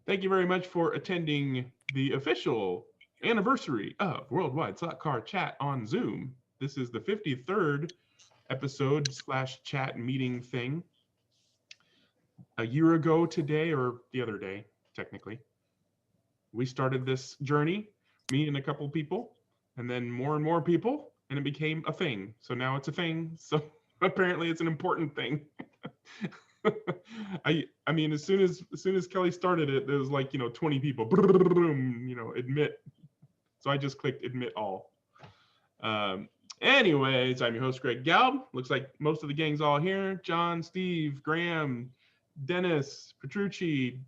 Thank you very much for attending the official anniversary of Worldwide Slot Car Chat on Zoom. This is the 53rd episode slash chat meeting thing. A year ago today, or the other day, technically, we started this journey, me and a couple people, and then more and more people, and it became a thing. So now it's a thing. So apparently it's an important thing. I mean, as soon as Kelly started it, there was like 20 people. Admit. So I just clicked admit all. Anyways, I'm your host Greg Galb. Looks like most of the gang's all here. John, Steve, Graham, Dennis, Petrucci,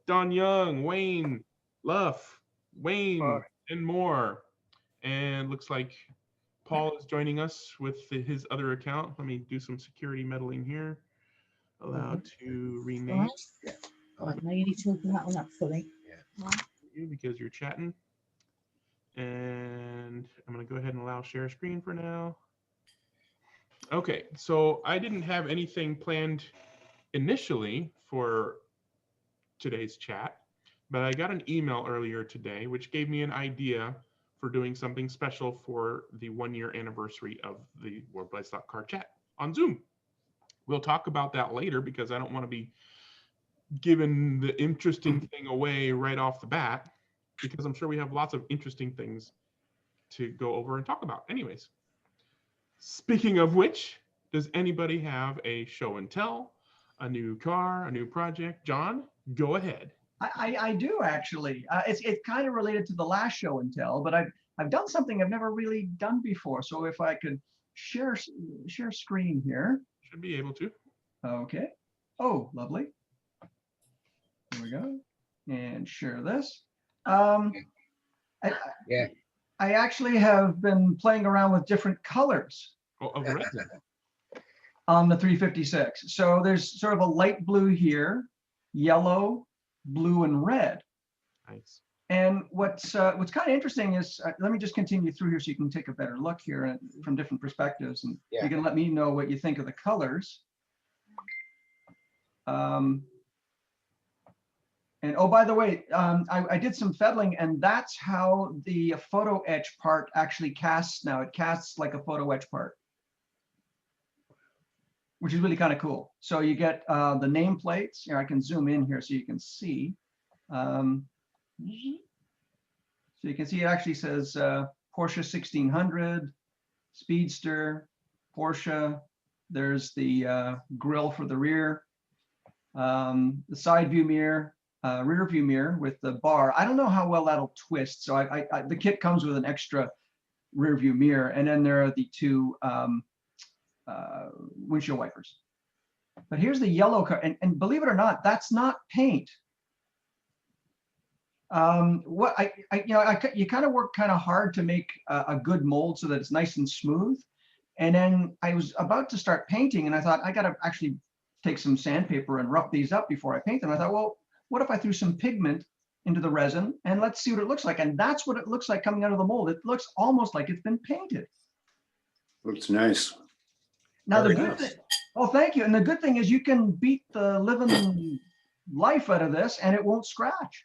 Don Young, Wayne, Luff, Wayne, and more. And looks like Paul is joining us with his other account. Let me do some security meddling here. Allowed to rename. All right, now you need to open that one up fully. You because you're chatting. And I'm going to go ahead and allow share screen for now. Okay, so I didn't have anything planned initially for today's chat, but I got an email earlier today which gave me an idea for doing something special for the 1-year anniversary of the Worldwide Slot Car Chat on Zoom. We'll talk about that later because I don't want to be giving the interesting thing away right off the bat, because I'm sure we have lots of interesting things to go over and talk about. Anyways, speaking of which, does anybody have a show and tell, a new car, a new project? John, go ahead. I do actually. It's kind of related to the last show and tell, but I've done something I've never really done before. So if I could share screen here. Should be able to. Okay. Oh, lovely. Here we go. And share this. I actually have been playing around with different colors. Of resin. On the 356. So there's sort of a light blue here, yellow, blue, and red. Nice. And what's kind of interesting is, let me just continue through here so you can take a better look here from different perspectives, and you can let me know what you think of the colors. And oh, by the way, I did some fettling, and that's how the photo etch part actually casts now. It casts like a photo etch part, which is really kind of cool. So you get the nameplates. Here, I can zoom in here so you can see. So you can see it actually says Porsche 1600, Speedster, Porsche. There's the grille for the rear, the side view mirror, rear view mirror with the bar. I don't know how well that'll twist. So the kit comes with an extra rear view mirror, and then there are the two windshield wipers. But here's the yellow car, and believe it or not, that's not paint. You kind of work kind of hard to make a good mold so that it's nice and smooth. And then I was about to start painting, and I thought I got to actually take some sandpaper and rough these up before I paint them. I thought, well, what if I threw some pigment into the resin and let's see what it looks like. And that's what it looks like coming out of the mold. It looks almost like it's been painted. Looks nice. Now the good thing, oh, thank you. And the good thing is you can beat the living life out of this and it won't scratch,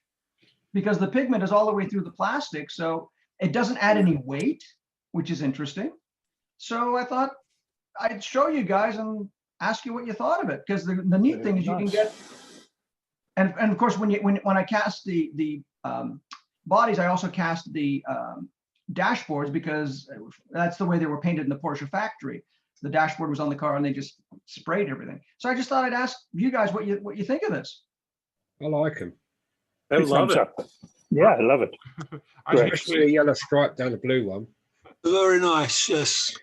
because the pigment is all the way through the plastic. So it doesn't add any weight, which is interesting. So I thought I'd show you guys and ask you what you thought of it, because the neat thing is you can get, and of course when I cast the bodies, I also cast the dashboards, because that's the way they were painted in the Porsche factory. The dashboard was on the car and they just sprayed everything. So I just thought I'd ask you guys what you think of this. I like them. I love it. Yeah, I love it. Especially a yellow stripe down the blue one. Very nice, yes.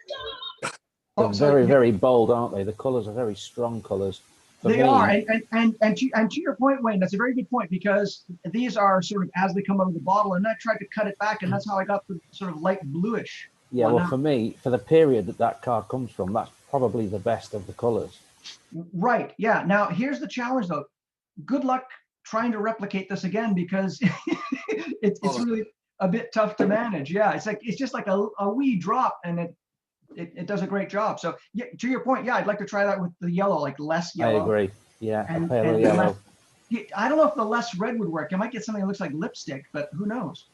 They're very, very bold, aren't they? The colours are very strong colours. They are, and to your point, Wayne, that's a very good point, because these are sort of as they come out of the bottle, and I tried to cut it back, and that's how I got the sort of light bluish. Yeah, well, for me, for the period that car comes from, that's probably the best of the colours. Right, yeah. Now, here's the challenge, though. Good luck trying to replicate this again, because it's really a bit tough to manage. Yeah, it's just like a wee drop, and it does a great job. So yeah, to your point, yeah, I'd like to try that with the yellow, like less yellow. I agree. Yeah, and a pale yellow. I don't know if the less red would work. You might get something that looks like lipstick, but who knows?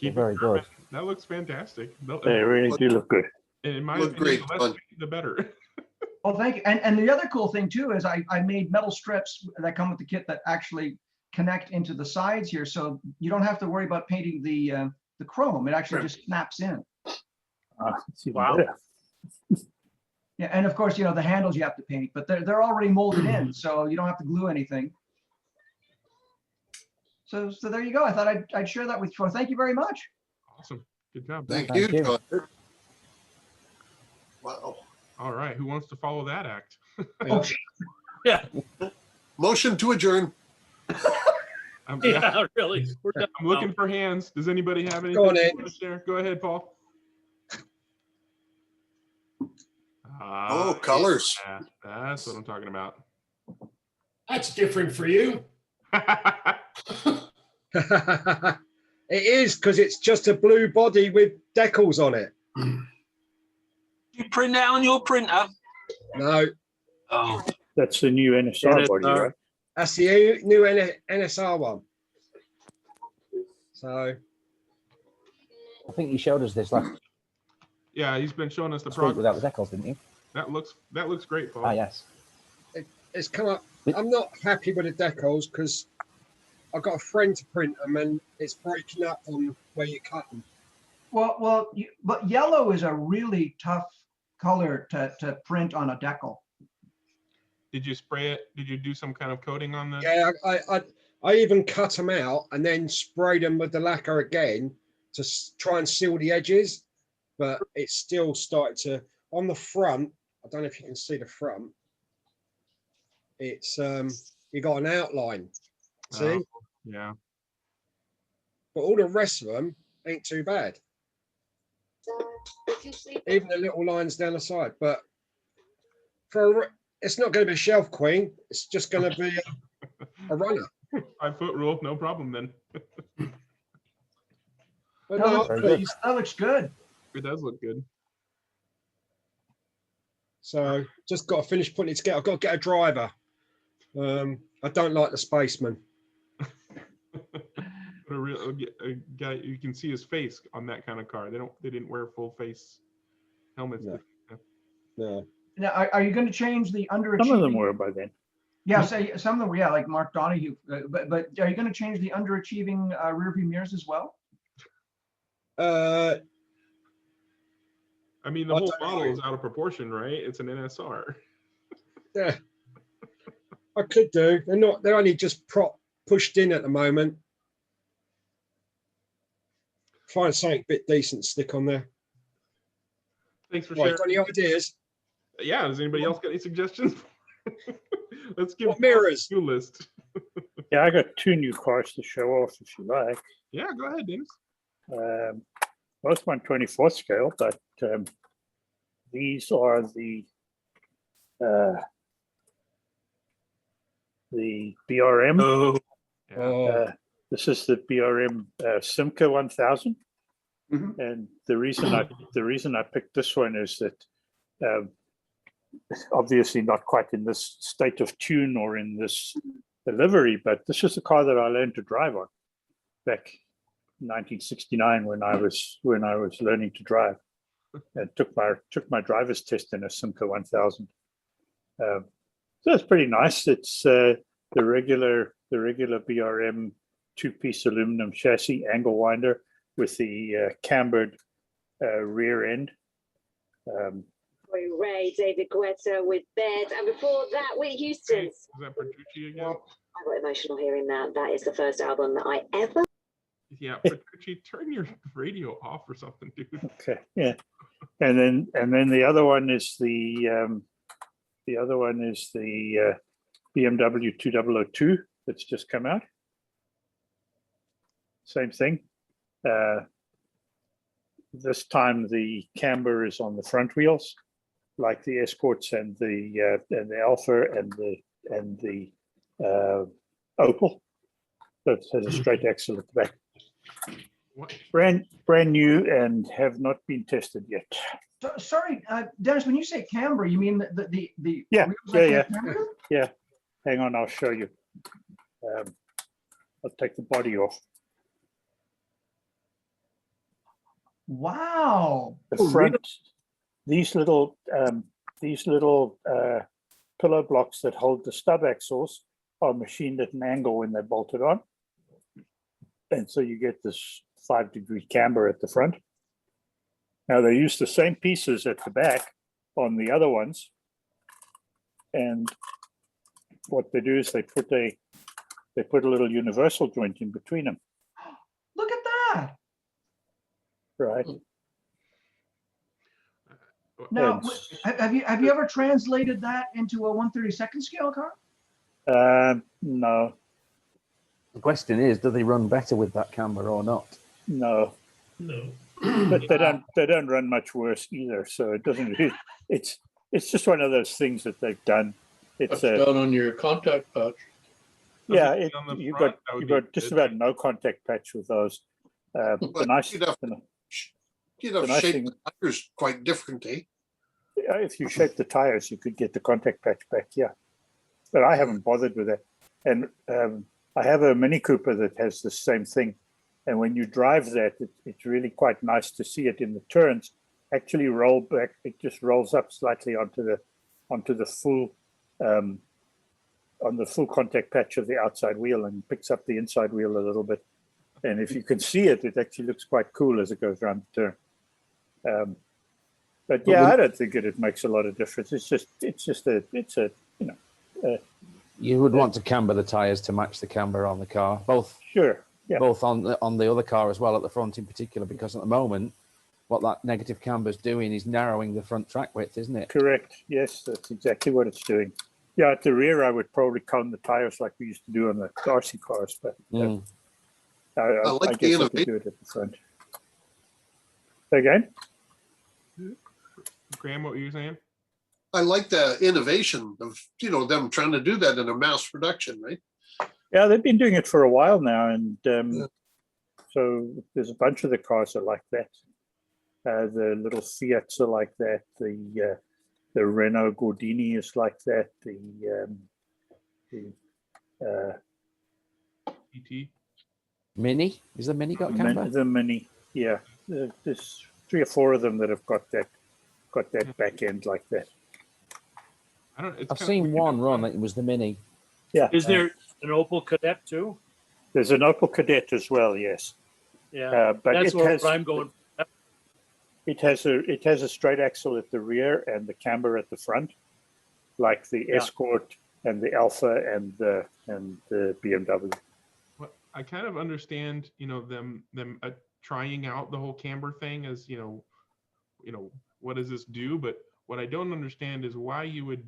They're very good. That looks fantastic. They really do look good. In my Look opinion, great, the less bud. paint, the better. Well, thank you. And the other cool thing too is I made metal strips that come with the kit that actually connect into the sides here, so you don't have to worry about painting the chrome. It actually just snaps in. It's even Wow. better. Yeah, and of course, the handles you have to paint, but they're already molded in, so you don't have to glue anything. So there you go. I thought I'd share that with you. Thank you very much. Awesome. Good job. Thank Thank you, you. John. Wow. All right. Who wants to follow that act? Oh, Yeah, Motion to adjourn. yeah, really. We're done I'm looking for hands. Does anybody have anything Go on, they Ed. want to share? Go ahead, Paul. Oh, colors. Yeah, that's what I'm talking about. That's different for you. It is, because it's just a blue body with decals on it. You print that on your printer? No, Oh, That's the new NSR body, right? that's the new NSR one. So, I think you showed us this last Yeah, he's been showing us the week product. without the decals, didn't you? That looks great, Paul. Ah, yes. it's come up. I'm not happy with the decals because I've got a friend to print them and it's breaking up on where you cut them. well, but yellow is a really tough color to print on a decal. Did you spray it? Did you do some kind of coating on the? Yeah, I even cut them out and then sprayed them with the lacquer again to try and seal the edges, but it's still started to, on the front, I don't know if you can see the front, it's you got an outline, see? Oh, yeah. But all the rest of them ain't too bad. Even the little lines down the side, but it's not going to be a shelf queen, it's just going to be a runner. 5-foot rule, no problem then. But No, no, that's I'm very pleased. That looks good. It does look good. So just got to finish putting it together. I've got to get a driver. I don't like the spaceman. A guy, you can see his face on that kind of car. They didn't wear full face helmets. No. No. Now, are you going to change the underachieving? Some of them were by then. Yeah, some of them were, yeah, like Mark Donahue. But are you going to change the underachieving rear view mirrors as well? I mean, the I whole don't model know. is out of proportion, right? It's an NSR. Yeah, I could do. They're only just pushed in at the moment. Find something a bit decent to stick on there. Thanks for Right, sharing. got any ideas? Yeah, does anybody else got any suggestions? Let's give What mirrors? you a list. Yeah, I got 2 new cars to show off if you like. Yeah, go ahead, Dennis. Most on 24th scale, but these are the BRM. oh, Yeah. Oh, This is the BRM Simca 1000, Mhm. and the reason I picked this one is that it's obviously not quite in this state of tune or in this delivery, but this is a car that I learned to drive on back in 1969 when I was learning to drive, and took my driver's test in a Simca 1000. So it's pretty nice. It's the regular BRM 2-piece aluminum chassis, angle winder with the cambered rear end. Ray, David Guetta with Bed, and before that, Whitney Houston's. Is that Petrucci again? I got emotional hearing that. That is the first album that I ever. Yeah, Petrucci, turn your radio off or something, dude. Okay, yeah, and then the other one is the BMW 2002 that's just come out. Same thing. This time the camber is on the front wheels, like the Escorts and the Alpha and the Opel. So it has a straight axle at the back. What? Brand new and have not been tested yet. So, sorry, Dennis, when you say camber, you mean the Yeah, wheels yeah, that yeah. get cambered? Hang on, I'll show you. I'll take the body off. Wow. The front, these little pillow blocks that hold the stub axles are machined at an angle when they're bolted on. And so you get this 5-degree camber at the front. Now they use the same pieces at the back on the other ones. And what they do is they put a little universal joint in between them. Look at that. Right. Now, And- have you ever translated that into a 1/32 scale car? No, The question is, do they run better with that camber or not? no. No. But they don't run much worse either. So it doesn't really, it's just one of those things that they've done. It's That's down on your contact patch. yeah, Something on the you've front, got that would you've be got just good. about no contact patch with those. The But nice, you'd have the- to nice shape thing- the tires quite differently. if you shape the tires, you could get the contact patch back. Yeah, but I haven't bothered with that. And I have a Mini Cooper that has the same thing. And when you drive that, it's really quite nice to see it in the turns actually roll back. It just rolls up slightly onto the full on the full contact patch of the outside wheel and picks up the inside wheel a little bit. And if you can see it, it actually looks quite cool as it goes around the turn. But yeah, I don't think it makes a lot of difference. It's a You would want to camber the tires to match the camber on the car, both sure. Yeah. both on the other car as well at the front in particular, because at the moment, what that negative camber is doing is narrowing the front track width, isn't it? Correct. Yes, that's exactly what it's doing. Yeah, at the rear, I would probably cone the tires like we used to do on the RC cars, but I like guess the I could do it at the front. Say again? Graham, what were you saying? I like the innovation of, them trying to do that in a mass production, right? Yeah, they've been doing it for a while now, and Yeah. so there's a bunch of the cars are like that. The little Fiats are like that. The Renault Gordini is like that. ET? Mini? Is the Mini got camber? The Mini, yeah. There's 3 or 4 of them that have got that back end like that. I don't. It's I've kinda seen weird. one run. It was the Mini. Yeah. Is there an Opel Cadet too? There's an Opel Cadet as well, yes. Yeah, But that's it where has I'm going. it has a straight axle at the rear and the camber at the front, like the Yeah. Escort and the Alpha and the BMW. Well, I kind of understand, them trying out the whole camber thing as, what does this do? But what I don't understand is why you would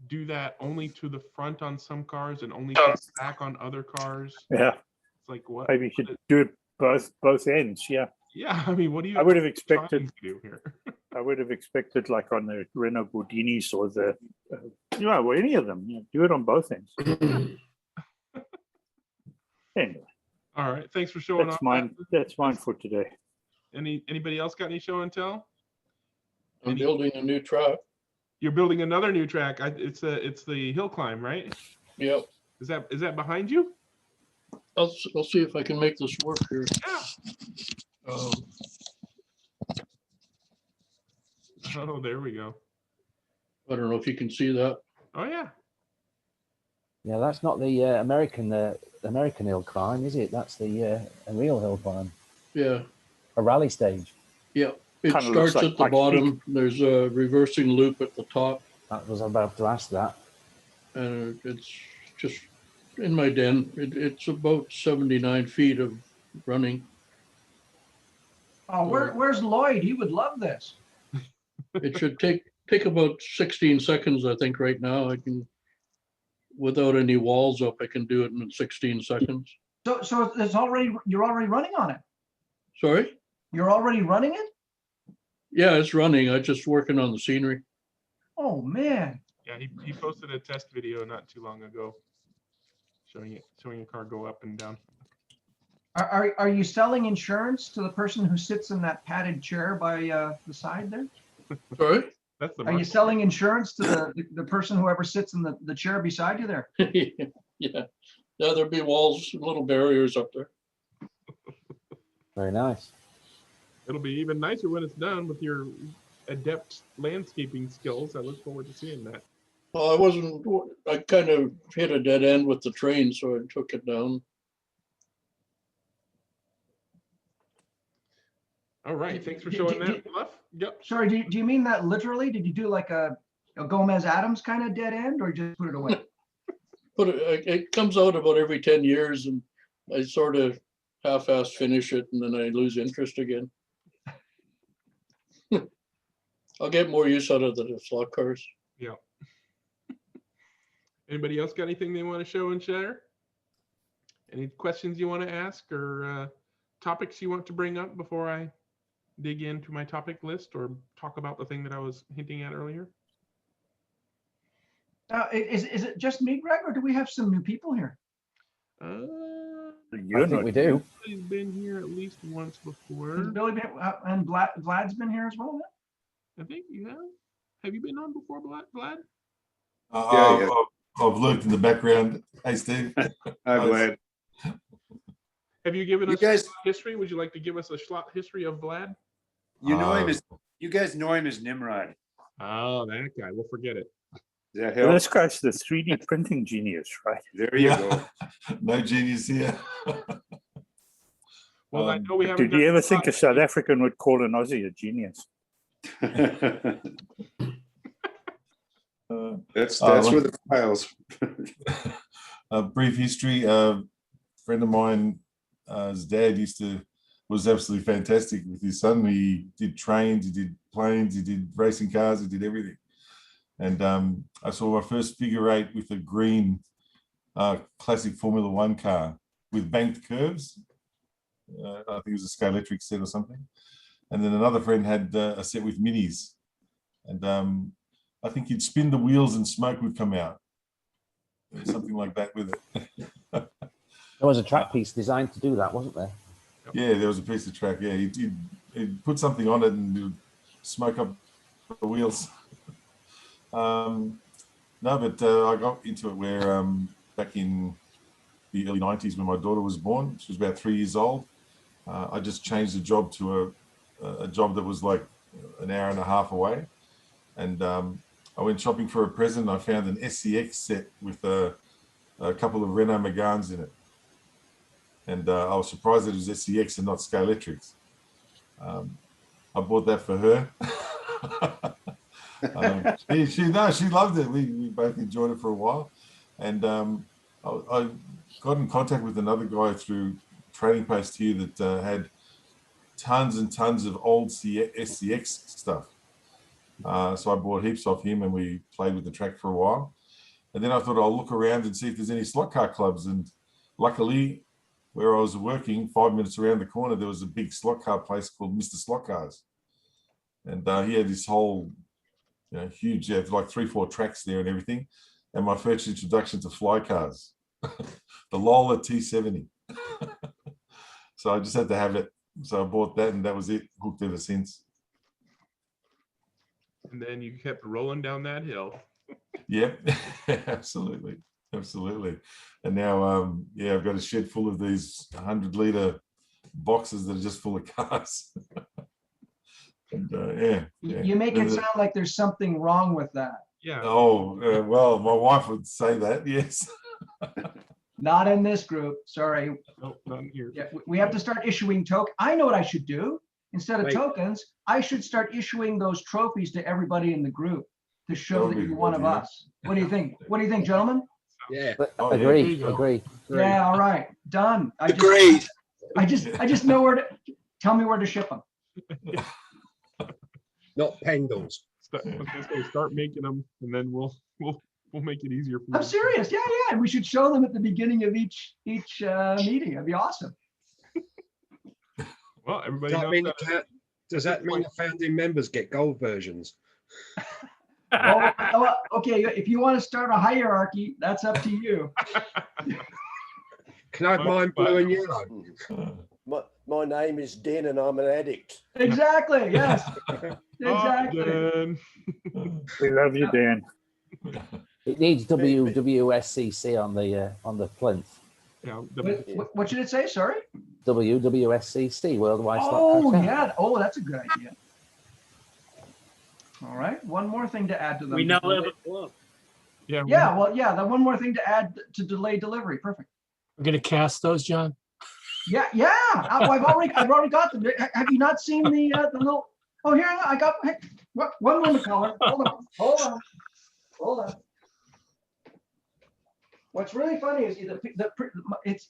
do that only to the front on some cars and only to the back on other cars. Yeah, It's like what? maybe you should do it both ends. Yeah, Yeah, I mean, what do you? I would have trying expected. to do here? I would have expected like on the Renault Gordinis or the, well, any of them. Do it on both ends. Anyway, All right, thanks for showing that's off. mine. that. That's mine for today. Anybody else got any show and tell? I'm building a new truck. You're building another new track. It's the hill climb, right? Yep. Is that behind you? I'll see if I can make this work here. Yeah. Oh, there we go. I don't know if you can see that. Oh yeah. Yeah, that's not the American hill climb, is it? That's the a real hill climb, Yeah. a rally stage. Yeah. It Kinda looks starts like at the Pikes bottom. There's a reversing loop at the top, That was about to ask that. and it's just in my den. It's about 79 feet of running. Oh, where's Lloyd? He would love this. It should take about 16 seconds, I think, right now. I can, without any walls up, I can do it in 16 seconds. So you're already running on it. Sorry? You're already running it? Yeah, it's running. I'm just working on the scenery. Oh man. Yeah, he posted a test video not too long ago, showing a car go up and down. Are you selling insurance to the person who sits in that padded chair by the side there? Sorry? That's the Are you market. selling insurance to the person, whoever sits in the chair beside you there? Yeah, there'll be walls, little barriers up there. Very nice. It'll be even nicer when it's done with your adept landscaping skills. I look forward to seeing that. Well, I kind of hit a dead end with the train, so I took it down. All right, thanks for Do- showing do- that, Bluff. Yep. Sorry, do you mean that literally? Did you do like a Gomez Adams kind of dead end, or just put it away? But it comes out about every 10 years, and I sort of half-assed finish it, and then I lose interest again. I'll get more use out of the slot cars. Yeah. Anybody else got anything they want to show and share? Any questions you want to ask or topics you want to bring up before I dig into my topic list or talk about the thing that I was hinting at earlier? Is it just me, Greg, or do we have some new people here? I think we do. He's been here at least once before. Has Billy been, and Vlad's been here as well? Then? I think you have. Have you been on before, Vlad? Yeah. I've lurked in the background. Hey, Steve. Hi, Vlad. Have you given You us guys- history? Would you like to give us a slot history of Vlad? You know him as, you guys know him as Nimrod. Oh, that guy. We'll forget it. Does that Well, help? this guy's the 3D printing genius, right? There you go. No genius here. Well, I know we haven't. Did you done ever a think a lot- South African would call an Aussie a genius? That's look- where the files. A brief history. A friend of mine, his dad was absolutely fantastic with his son. He did trains, he did planes, he did racing cars, he did everything. And I saw my first figure eight with a green classic Formula One car with banked curves. I think it was a Scalextric set or something. And then another friend had a set with minis. And I think you'd spin the wheels and smoke would come out. Something like that with it. There was a track piece designed to do that, wasn't there? Yeah, there was a piece of track. Yeah, he'd put something on it and it would smoke up the wheels. No, but I got into it where back in the early 90s when my daughter was born, she was about 3 years old. I just changed the job to a job that was like an hour and a half away. And I went shopping for a present. I found an SCX set with a couple of Renault Megans in it. And I was surprised that it was SCX and not Scalextrics. I bought that for her. She loved it. We both enjoyed it for a while. And I got in contact with another guy through Trading Post here that had tons and tons of old SCX stuff. So I bought heaps off him and we played with the track for a while. And then I thought I'll look around and see if there's any slot car clubs. And luckily, where I was working, 5 minutes around the corner, there was a big slot car place called Mr. Slot Cars. And he had this whole, huge, like 3-4 tracks there and everything. And my first introduction to fly cars, the Lola T70. So I just had to have it. So I bought that and that was it, hooked ever since. And then you kept rolling down that hill. Yep, absolutely. And now, I've got a shed full of these 100-liter boxes that are just full of cars. And, You make it sound like there's something wrong with that. Yeah. Oh, well, my wife would say that, yes. Not in this group. Sorry. Nope, not here. Yeah, we have to start issuing tokens. I know what I should do. Instead of Wait. tokens, I should start issuing those trophies to everybody in the group to show That would that be you're good, one of yeah. us. What do you think? What do you think, gentlemen? Yeah. Oh, yeah. Agree, there you go. agree. Yeah, all right, done. Agreed. I just know where to, tell me where to ship them. Not pendles. I was gonna say, start making them, and then we'll make it easier for you. I'm serious. Yeah. We should show them at the beginning of each meeting. It'd be awesome. Well, everybody Does that knows mean, that. does that mean the founding members get gold versions? Oh, okay, if you want to start a hierarchy, that's up to you. Can I have mine blue and yellow? My name is Den and I'm an addict. Exactly. Yes. Oh, Exactly. Dan. We love you, Dan. It needs WWSCC on the plinth. Yeah, What should it say? Sorry. WWSCC, Worldwide Slot Oh Cartel. yeah. Oh, that's a good idea. All right. One more thing to add to them. We now have a club. Yeah. Yeah. Well, yeah. The one more thing to add to delay delivery. Perfect. We're gonna cast those, John. Yeah. Yeah. I've already got them. Have you not seen the little? Oh, here I got. Hey, one moment, caller. Hold on. What's really funny is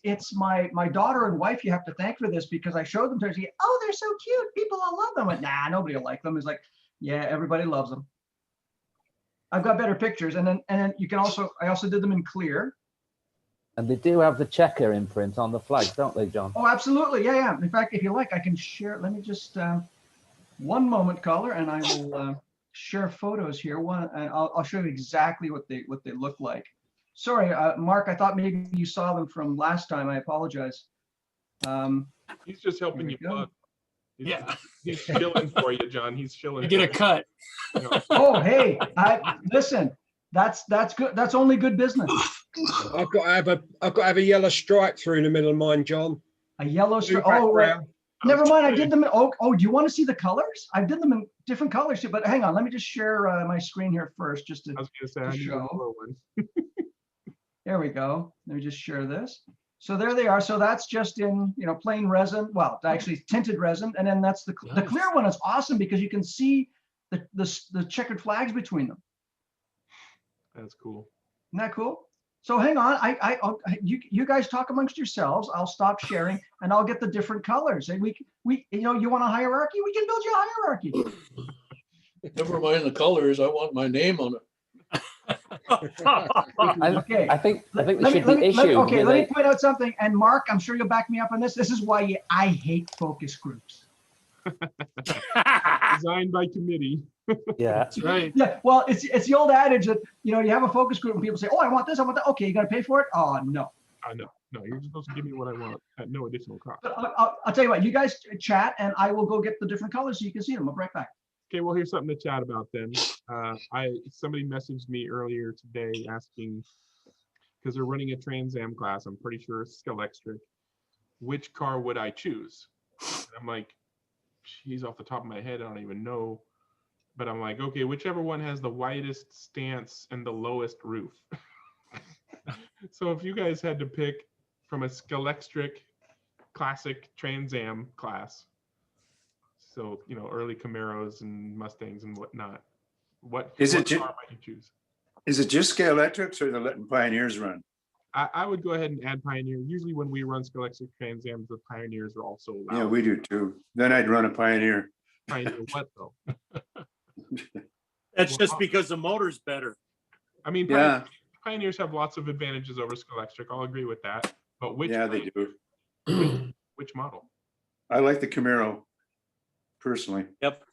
it's my daughter and wife you have to thank for this, because I showed them to her. She, oh, they're so cute. People will love them. I went, nah, nobody will like them. It's like, yeah, everybody loves them. I've got better pictures, and then you can also I also did them in clear. And they do have the checker imprint on the flag, don't they, John? Oh, absolutely. Yeah. In fact, if you like, I can share. Let me just one moment, caller, and I will share photos here. And I'll show you exactly what they look like. Sorry, Mark, I thought maybe you saw them from last time. I apologize. He's just helping you plug. He's shilling for you, John. He's shilling. You get a cut. Oh, hey, listen. That's good. That's only good business. I've got to have a yellow stripe through the middle of mine, John. A yellow stripe. Oh, right. Never mind. I did them. Do you want to see the colors? I did them in different colors too. But hang on. Let me just share my screen here first, just to, I was going to say, show. There we go. Let me just share this. So there they are. So that's just in plain resin. Well, actually tinted resin, and then that's the clear one. Is awesome because you can see the checkered flags between them. That's cool. Isn't that cool? So hang on, you guys talk amongst yourselves. I'll stop sharing, and I'll get the different colors. And we you want a hierarchy? We can build you a hierarchy. Never mind the colors. I want my name on it. Okay. I think we should be issued. Okay, let me point out something. And Mark, I'm sure you'll back me up on this. This is why I hate focus groups. Designed by committee. Yeah, that's right. Yeah, well, it's the old adage that you have a focus group and people say, "Oh, I want this, I want that." Okay, you got to pay for it. Oh no. No, you're supposed to give me what I want at no additional cost. But I'll tell you what. You guys chat, and I will go get the different colors so you can see them. I'll be right back. Okay, well, here's something to chat about then. Somebody messaged me earlier today asking, because they're running a Trans Am class, I'm pretty sure it's Skelectric, which car would I choose? And I'm like, geez, off the top of my head, I don't even know. But I'm like, okay, whichever one has the widest stance and the lowest roof. So if you guys had to pick from a Skelectric classic Trans Am class, so early Camaros and Mustangs and whatnot, what car might you choose? Is it just Skelectrics, or they're letting Pioneers run? I would go ahead and add Pioneer. Usually when we run Skelectric Trans Ams, the Pioneers are also allowed. Yeah, we do too. Then I'd run a Pioneer. Pioneer what though? That's just because the motor's better. I mean, Yeah. Pioneers have lots of advantages over Skelectric. I'll agree with that. But which? Yeah, they do. Which model? I like the Camaro, personally. Yep.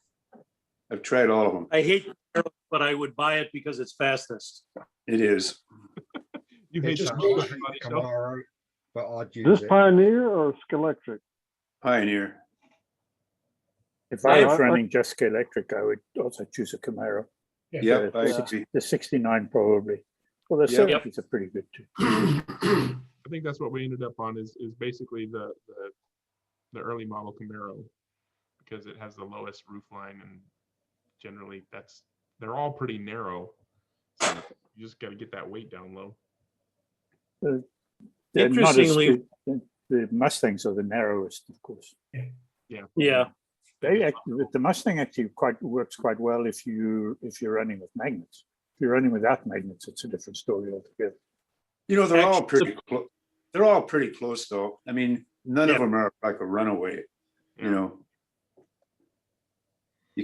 I've tried all of them. I hate the Camaro, but I would buy it because it's fastest. It is. You hate just that Camaro, but I'd use This it. Pioneer or Skelectric? Pioneer. If I was running just Skelectric, I would also choose a Camaro. Yep, the 69 probably. Well, the 70s are pretty good too. I think that's what we ended up on is basically the early model Camaro, because it has the lowest roof line, and generally they're all pretty narrow. So you just got to get that weight down low. Interestingly, the Mustangs are the narrowest, of course. Yeah. The Mustang actually works quite well if you're running with magnets. If you're running without magnets, it's a different story altogether. They're all pretty close. They're all pretty close, though. I mean, none of them are like a runaway. You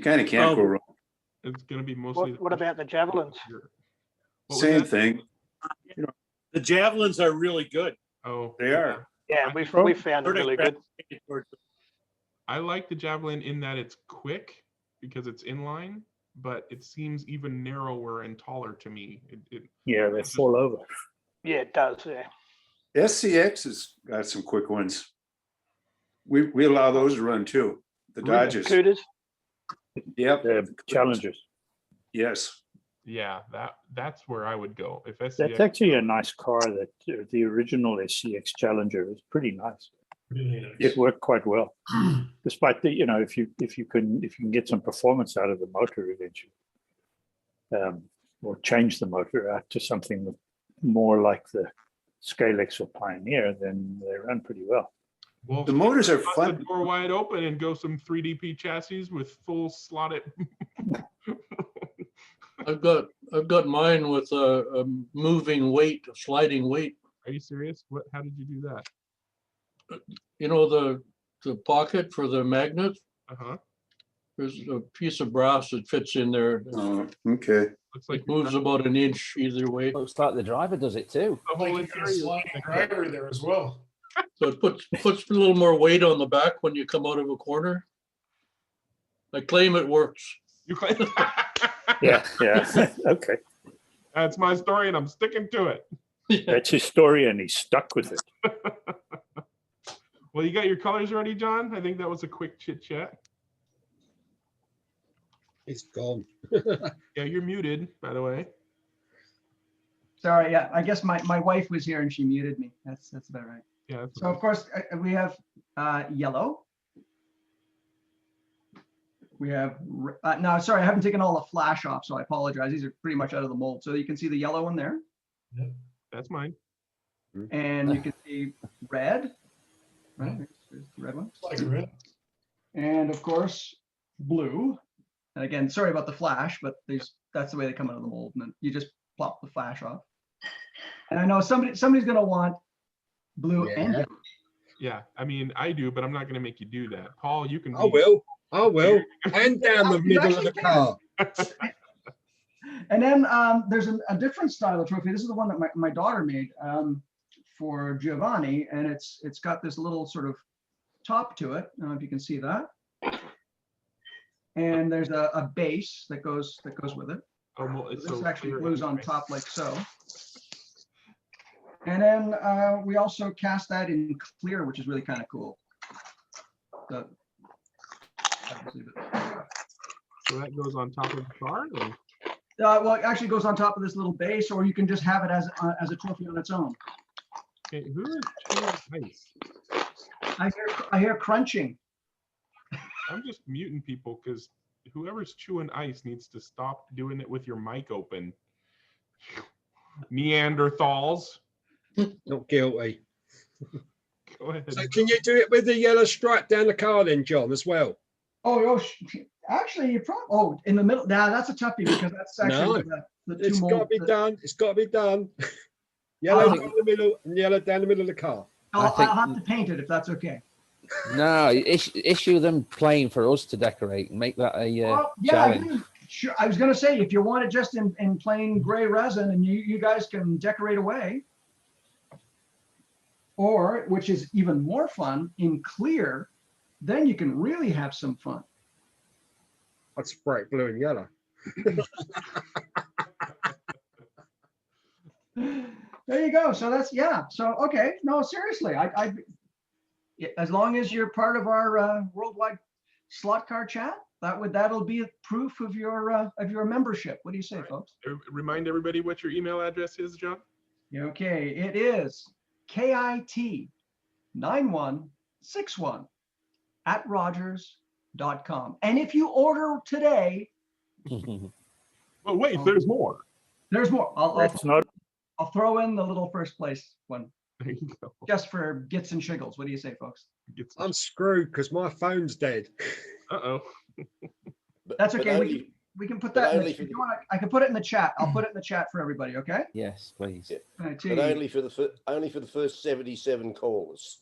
kind of can't go wrong. It's going to be mostly. What about the Javelins? Same thing. The Javelins are really good. Oh, they are. Yeah, we found them really good. I like the Javelin in that it's quick because it's inline, but it seems even narrower and taller to me. They fall over. Yeah, it does. Yeah. SCX has got some quick ones. We allow those to run too. The Really? Dodges. Cooters. Yep. The Challengers. Yes. Yeah, that's where I would go. If SCX, That's actually a nice car. That the original SCX Challenger is pretty nice. Really nice. It worked quite well, despite the if you can get some performance out of the motor eventually, or change the motor out to something more like the Scalex or Pioneer, then they run pretty well. well, The motors are bust fun. the door wide open and go some 3DP chassis with full slotted. I've got mine with a moving weight, a sliding weight. Are you serious? What? How did you do that? You know, the pocket for the magnet, Uh-huh. there's a piece of brass that fits in there. Okay. Looks like It moves about an inch either way. Looks like the driver does it too. the whole Like you got a interior. sliding driver there as well. So it puts a little more weight on the back when you come out of a corner. I claim it works. You claim. Yeah. Okay. That's my story, and I'm sticking to it. That's his story, and he's stuck with it. Well, you got your colors ready, John? I think that was a quick chit chat. It's gone. Yeah, you're muted, by the way. Sorry, yeah, I guess my wife was here and she muted me. That's about right. Yeah. That's So of course we have yellow. We have no, sorry, I haven't taken all the flash off, so I apologize. These are pretty much out of the mold. So you can see the yellow one there, That's mine. and you can see red. Right, there's the red one. Like red. And of course blue. And again, sorry about the flash, but that's the way they come out of the mold. And then you just plop the flash off. And I know somebody's gonna want blue and yellow. Yeah, I mean, I do, but I'm not going to make you do that. Paul, you can. I will. And down the You middle of the actually car. And then there's a different style of trophy. This is the one that my daughter made for Giovanni, and it's got this little sort of top to it. I don't know if you can see that. And there's a base that goes with it. Oh, well, it's This so actually clear. glues on top like so. And then we also cast that in clear, which is really kind of cool. So that goes on top of the car? Or? well, it actually goes on top of this little base, or you can just have it as a trophy on its own. Okay, who is chewing ice? I hear crunching. I'm just muting people because whoever's chewing ice needs to stop doing it with your mic open. Neanderthals. Not guilty. Go ahead. So can you do it with the yellow stripe down the car then, John, as well? Actually, you probably in the middle. Nah, that's a toughie because that's actually the two It's got to be done. It's got to be done. Yellow down the middle and yellow down the middle of the car. I'll have to paint it if that's okay. No, issue them plain for us to decorate and make that a Yeah, challenge. sure. I was going to say, if you want it just in plain gray resin and you guys can decorate away, or which is even more fun, in clear, then you can really have some fun. I'd spray it blue and yellow. There you go. So that's, yeah. So, okay. No, seriously, I as long as you're part of our worldwide slot car chat, that'll be a proof of your membership. What do you say, folks? Remind everybody what your email address is, John. Okay, it is KIT9161@rogers.com. And if you order today, oh wait, there's more. There's more. I'll throw in the little first place one. There you go. Just for gits and shiggles. What do you say, folks? I'm screwed because my phone's dead. Uh-oh. That's okay. We can put that. I can put it in the chat. I'll put it in the chat for everybody. Okay. Yes, please. Yeah. But only for the first 77 callers.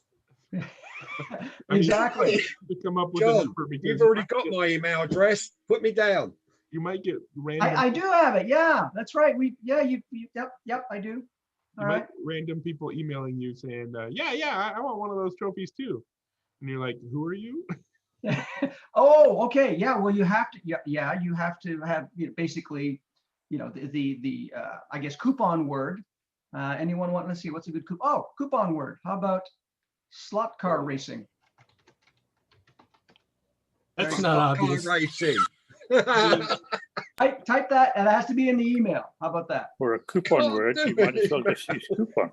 Exactly. To come up with John, you've already got my email address. Put me down. You might get random. I do have it. Yeah, that's right. Yep, I do. All right. Random people emailing you saying, yeah, I want one of those trophies too. And you're like, who are you? Oh, okay. Yeah. Well, you have to. Yeah. You have to have basically, the I guess coupon word. Anyone want? Let's see. What's a good coupon? Oh, coupon word. How about slot car racing? That's not obvious. Racing. Type that, and it has to be in the email. How about that? For a coupon word, you might as well just use coupon.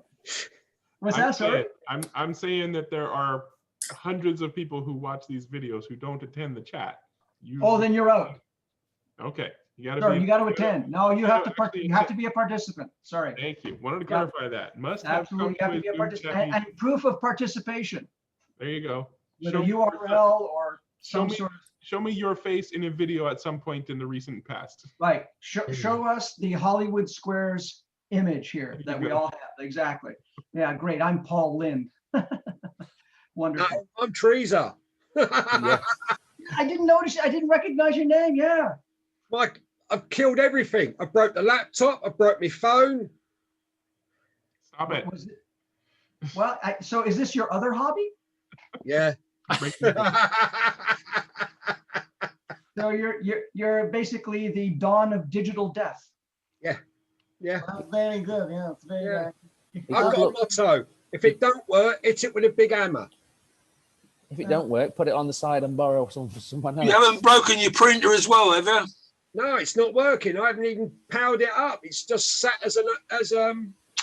What's that, sorry? I'm saying that there are hundreds of people who watch these videos who don't attend the chat. Oh, then you're out. Okay, you got to Sorry, be. you got to attend. No, you have to actually you have to be a participant. Sorry. Thank you. Wanted to clarify that. Must have Absolutely, you come have to be a with participant and proof of participation, There you go. with a Show me- URL or Show some me, sort of. show me your face in a video at some point in the recent past. Right. Show us the Hollywood Squares image here that we go. all have. Exactly. Yeah, great. I'm Paul Lind. Wonderful. I'm Teresa. Yeah. I didn't notice. I didn't recognize your name. Yeah. Mike, I've killed everything. I broke the laptop. I broke my phone. Stop it. Was it? Well, so is this your other hobby? Yeah. So you're basically the dawn of digital death. Yeah. Very good. Yeah, it's very. Yeah. I've got a motto. If it don't work, hit it with a big hammer. If it don't work, put it on the side and borrow some from someone else. You haven't broken your printer as well, have you? No, it's not working. I haven't even powered it up. It's just sat as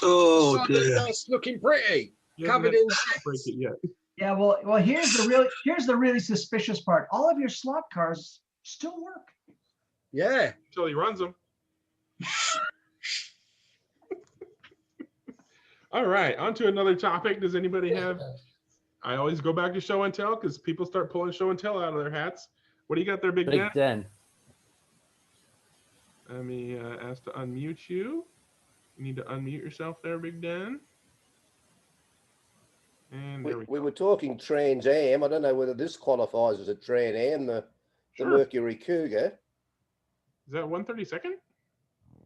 Oh something dear. that's looking pretty, You covered haven't in. had to break it yet. Yeah. Well. Here's the really suspicious part. All of your slot cars still work. Yeah. Until he runs them. All right, on to another topic. Does anybody have? I always go back to show and tell because people start pulling show and tell out of their hats. What do you got there, Big Dan? Big Den. Let me ask to unmute you. You need to unmute yourself there, Big Dan. And there We were talking Trans Am. I don't know whether this qualifies as a Trans Am, the Mercury Cougar. Is that 132nd?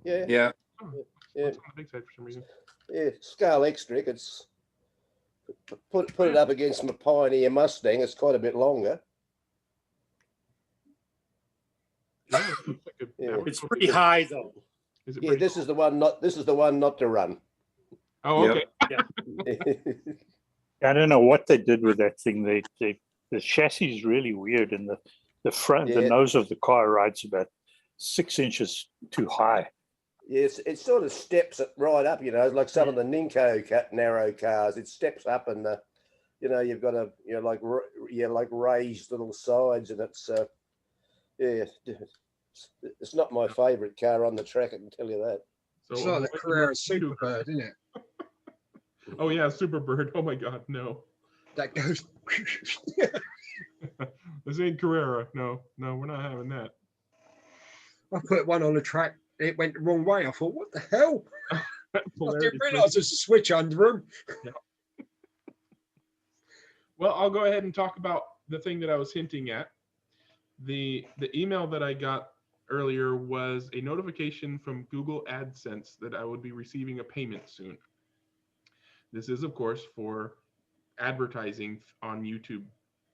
Yeah. Yeah. Oh, Yeah. it's on the big side for some reason. Yeah, scale extra. It's put it up against my Pioneer Mustang. It's quite a bit longer. Yeah, it looks like a- Yeah. that would It's go pretty good. high though. Is it Yeah, pretty- this is the one not to run. Oh, Yep. okay. I don't know what they did with that thing. The chassis is really weird, and the front, the Yeah. nose of the car rides about 6 inches too high. Yes, it sort of steps it right up, like some of the Ninko narrow cars. It steps up, and you've got like raised little sides, and it's it's not my favourite car on the track. I can tell you that. It's So, like the Carrera Superbird, isn't it? oh yeah, Superbird. Oh my God, no. That goes. This ain't Carrera. No, we're not having that. I put one on the track. It went the wrong way. I thought, what the hell? I Polarity didn't realise there's a switch under them. Well, I'll go ahead and talk about the thing that I was hinting at. The email that I got earlier was a notification from Google AdSense that I would be receiving a payment soon. This is, of course, for advertising on YouTube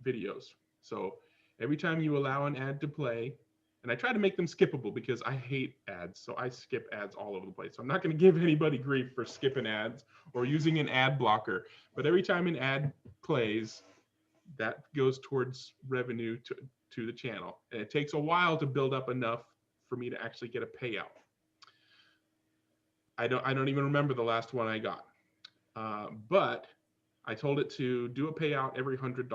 videos. So every time you allow an ad to play, and I try to make them skippable because I hate ads, so I skip ads all over the place. So I'm not going to give anybody grief for skipping ads or using an ad blocker. But every time an ad plays, that goes towards revenue to the channel. And it takes a while to build up enough for me to actually get a payout. I don't even remember the last one I got. But I told it to do a payout every $100.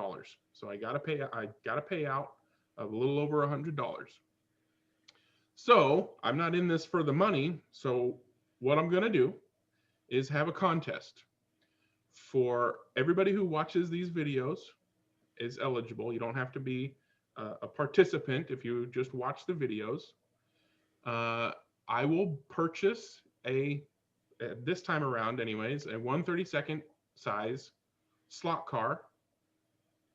So I got a payout of a little over $100. So I'm not in this for the money. So what I'm going to do is have a contest for everybody who watches these videos is eligible. You don't have to be a participant if you just watch the videos. I will purchase this time around anyways, a 132nd size slot car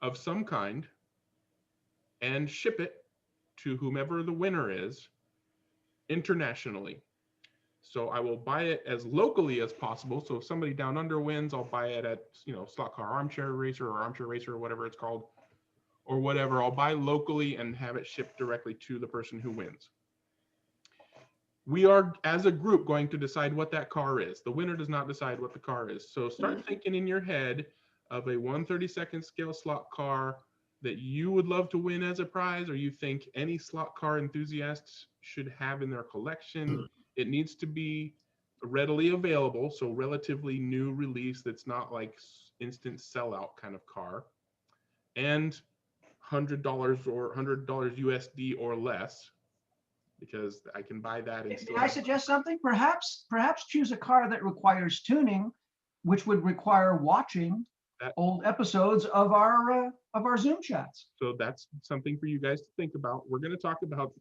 of some kind and ship it to whomever the winner is internationally. So I will buy it as locally as possible. So if somebody down under wins, I'll buy it at, Slot Car Armchair Racer or whatever it's called, or whatever. I'll buy locally and have it shipped directly to the person who wins. We are, as a group, going to decide what that car is. The winner does not decide what the car is. So start thinking in your head of a 132nd scale slot car that you would love to win as a prize, or you think any slot car enthusiasts should have in their collection. It needs to be readily available, so relatively new release that's not like instant sellout kind of car, and $100 or $100 USD or less, because I can buy that and still May I suggest something? Perhaps choose a car that requires tuning, which would require watching old episodes of our Zoom chats. So that's something for you guys to think about. We're going to talk about,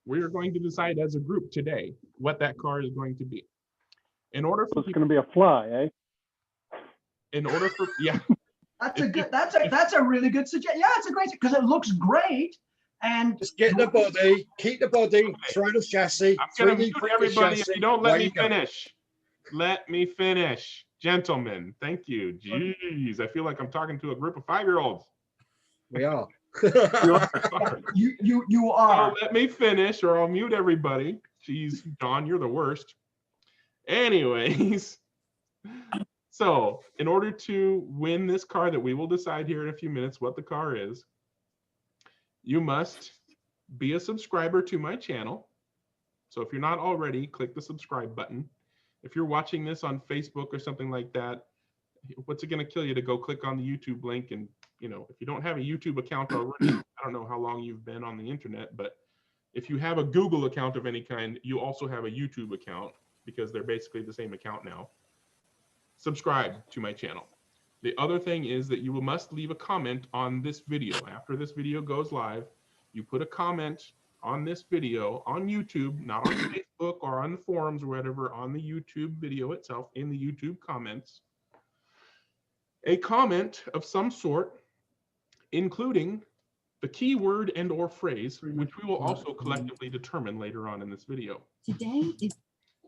we are going to decide as a group today what that car is going to be. In order for It's going to be a fly, eh? In order for, yeah. That's a really good suggestion. Yeah, it's a great, because it looks great. And just get the body, keep the body, throw the chassis. I'm going to mute everybody if you don't let me finish. Let me finish. Gentlemen, thank you. Jeez, I feel like I'm talking to a group of 5-year-olds. We are. You are. So let me finish or I'll mute everybody. Jeez, Don, you're the worst. Anyways, so in order to win this car that we will decide here in a few minutes what the car is, you must be a subscriber to my channel. So if you're not already, click the subscribe button. If you're watching this on Facebook or something like that, what's it going to kill you to go click on the YouTube link? And, you know, if you don't have a YouTube account already, I don't know how long you've been on the internet, but if you have a Google account of any kind, you also have a YouTube account, because they're basically the same account now. Subscribe to my channel. The other thing is that you must leave a comment on this video. After this video goes live, you put a comment on this video on YouTube, not on Facebook or on the forums or whatever, on the YouTube video itself, in the YouTube comments. A comment of some sort, including the keyword and or phrase, which we will also collectively determine later on in this video. Today is.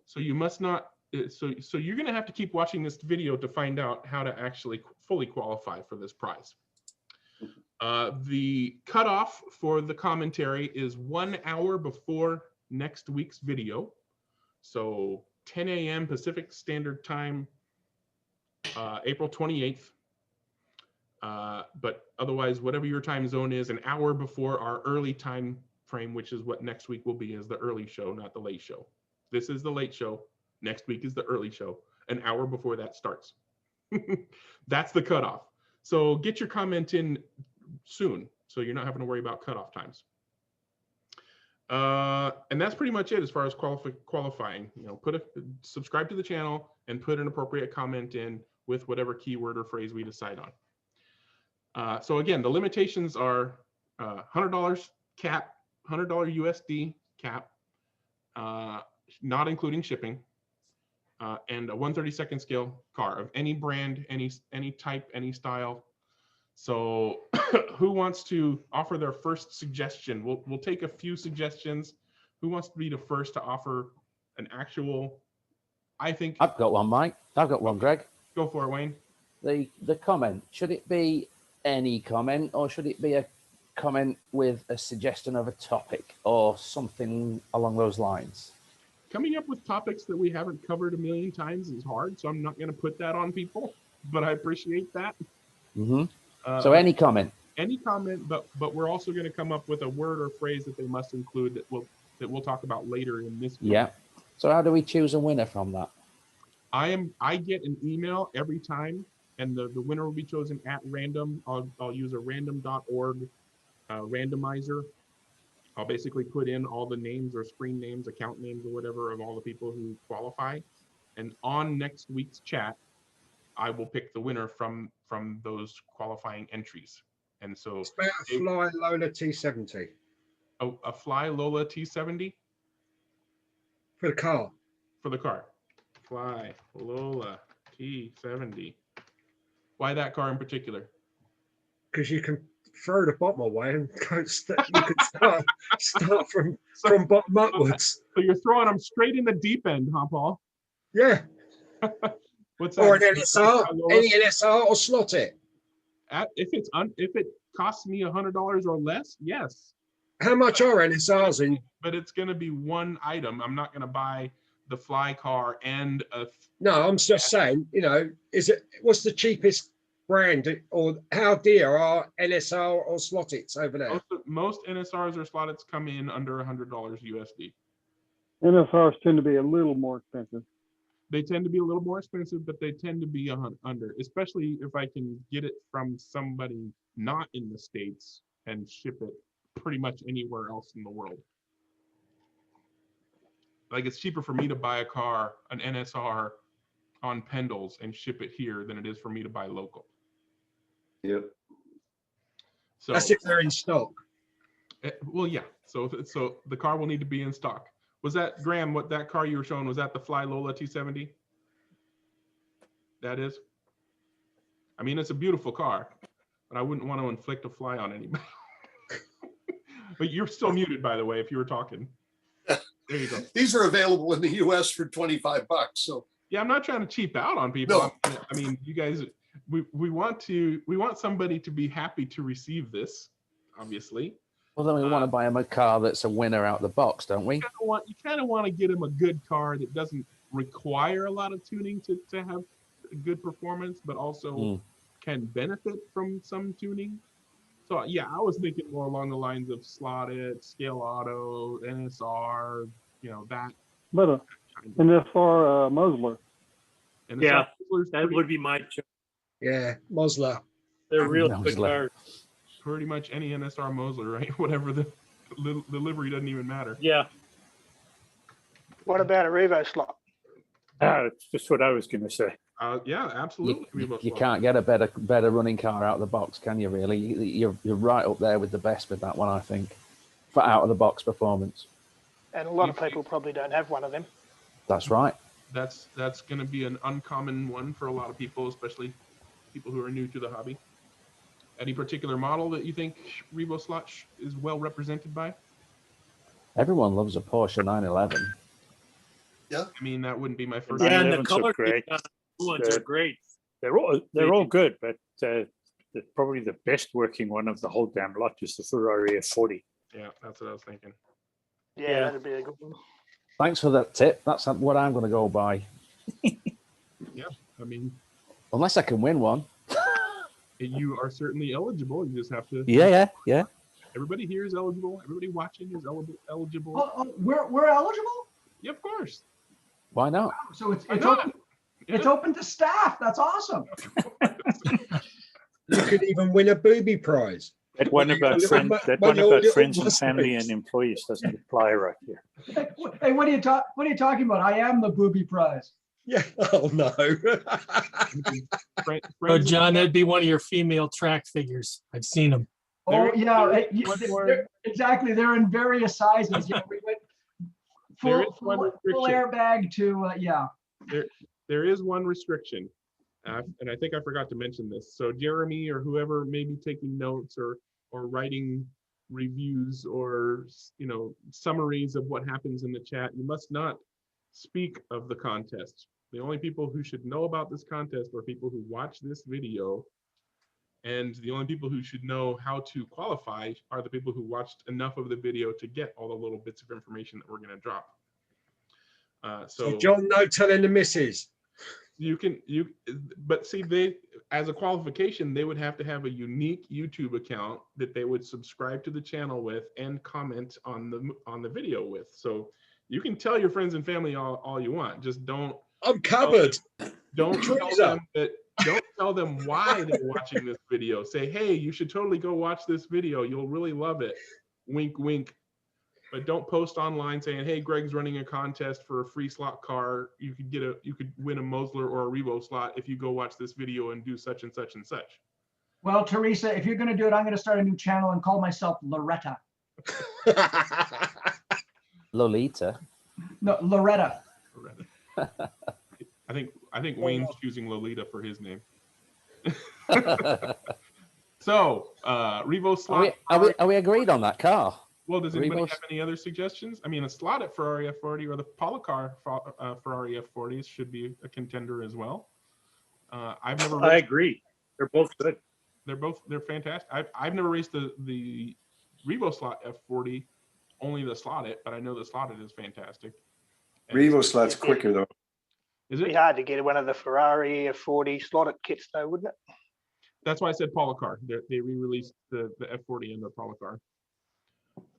So you must not, so you're going to have to keep watching this video to find out how to actually fully qualify for this prize. The cutoff for the commentary is 1 hour before next week's video. So 10 a.m. Pacific Standard Time, April 28th. But otherwise, whatever your time zone is, an hour before our early time frame, which is what next week will be, is the early show, not the late show. This is the late show. Next week is the early show. An hour before that starts. That's the cutoff. So get your comment in soon, so you're not having to worry about cutoff times. And that's pretty much it as far as qualifying. You know, subscribe to the channel and put an appropriate comment in with whatever keyword or phrase we decide on. So again, the limitations are $100 cap, $100 USD cap, not including shipping, and a 1/32 scale car of any brand, any type, any style. So who wants to offer their first suggestion? We'll take a few suggestions. Who wants to be the first to offer an actual, I think. I've got one, Mike. I've got one, Greg. Go for it, Wayne. The comment, should it be any comment, or should it be a comment with a suggestion of a topic or something along those lines? Coming up with topics that we haven't covered a million times is hard, so I'm not going to put that on people, but I appreciate that. Mm-hmm. So any comment? Any comment, but we're also going to come up with a word or phrase that they must include that we'll talk about later in this video. Yeah. So how do we choose a winner from that? I get an email every time, and the winner will be chosen at random. I'll use a random.org randomizer. I'll basically put in all the names or screen names, account names or whatever of all the people who qualify. And on next week's chat, I will pick the winner from those qualifying entries. And so it's about a Fly Lola T70. A Fly Lola T70? For the car. For the car. Fly Lola T70. Why that car in particular? Because you can throw the bottom away and you can start from bottom upwards. So you're throwing them straight in the deep end, huh, Paul? Yeah. What's that? Or an NSR, any NSR, or slot it. If it costs me $100 or less, yes. How much are NSRs in? But it's going to be one item. I'm not going to buy the Fly car and a. No, I'm just saying. You know, what's the cheapest brand or how dear are NSR or Slottits over there? Most NSRs or Slottits come in under $100 USD. NSRs tend to be a little more expensive. They tend to be a little more expensive, but they tend to be under, especially if I can get it from somebody not in the States and ship it pretty much anywhere else in the world. Like it's cheaper for me to buy a car, an NSR on Pendles and ship it here than it is for me to buy local. Yep. So That's if they're in stock. Well, yeah. So the car will need to be in stock. Was that, Graham, what that car you were showing, was that the Fly Lola 270? That is? I mean, it's a beautiful car, but I wouldn't want to inflict a fly on anybody. But you're still muted, by the way, if you were talking. There you go. These are available in the US for $25. So yeah, I'm not trying to cheap out on people. No. I mean, you guys, we want somebody to be happy to receive this, obviously. Well, then we want to buy them a car that's a winner out the box, don't we? You kind of want to get them a good car that doesn't require a lot of tuning to have good performance, but also can benefit from some tuning. So yeah, I was thinking more along the lines of Slotted, Scale Auto, NSR, that. But NSR Mosler. NSR Yeah, Mosler's that would be my choice. Yeah, Mosler. They're real good cars. Pretty much any NSR Mosler, right? Whatever the livery doesn't even matter. Yeah. What about a Revo slot? That's just what I was going to say. Yeah, absolutely. You can't get a better running car out of the box, can you? Really, you're right up there with the best with that one, I think, for out of the box performance. And a lot of people probably don't have one of them. That's right. That's going to be an uncommon one for a lot of people, especially people who are new to the hobby. Any particular model that you think Revo Slot is well represented by? Everyone loves a Porsche 911. Yeah, I mean that wouldn't be my first. Yeah, and the 911s color are great. ones are great. They're all good, but probably the best working one of the whole damn lot is the Ferrari F40. Yeah, that's what I was thinking. Yeah, that'd be a good one. Thanks for that tip. That's what I'm going to go by. Yeah, I mean, unless I can win one. You are certainly eligible. You just have to. Yeah. Everybody here is eligible. Everybody watching is eligible. We're eligible? Yeah, of course. Why not? Wow, so it's open. It's open to staff. That's awesome. You could even win a booby prize. That one about friends and family and employees doesn't apply right here. Hey, what are you talking about? I am the booby prize. Yeah. Oh no. Oh, John, that'd be one of your female track figures. I've seen them. Oh yeah, exactly. They're in various sizes. Yeah, we went full airbag to yeah. There is one restriction, and I think I forgot to mention this. So Jeremy or whoever may be taking notes or writing reviews or summaries of what happens in the chat, you must not speak of the contest. The only people who should know about this contest are people who watch this video, and the only people who should know how to qualify are the people who watched enough of the video to get all the little bits of information that we're going to drop. So John, no telling the missus. But see, they, as a qualification, they would have to have a unique YouTube account that they would subscribe to the channel with and comment on the video with. So you can tell your friends and family all you want. Just don't. I'm covered. Don't tell them why they're watching this video. Say, hey, you should totally go watch this video. You'll really love it. Wink, wink. But don't post online saying, hey, Greg's running a contest for a free slot car. You could win a Mosler or a Revo slot if you go watch this video and do such and such and such. Well, Teresa, if you're going to do it, I'm going to start a new channel and call myself Loretta. Lolita. No, Loretta. I think Wayne's choosing Lolita for his name. So, Revo slot. Are we agreed on that car? Well, does anybody have any other suggestions? I mean, a slot at Ferrari F40 or the Polycar Ferrari F40s should be a contender as well. I agree. They're both good. They're fantastic. I've never raced the Revo slot F40, only the slotted, but I know the slotted is fantastic. Revo slot's quicker though. Is it? It'd be hard to get one of the Ferrari F40 slotted kits though, wouldn't it? That's why I said Polycar. They re-released the F40 and the Polycar,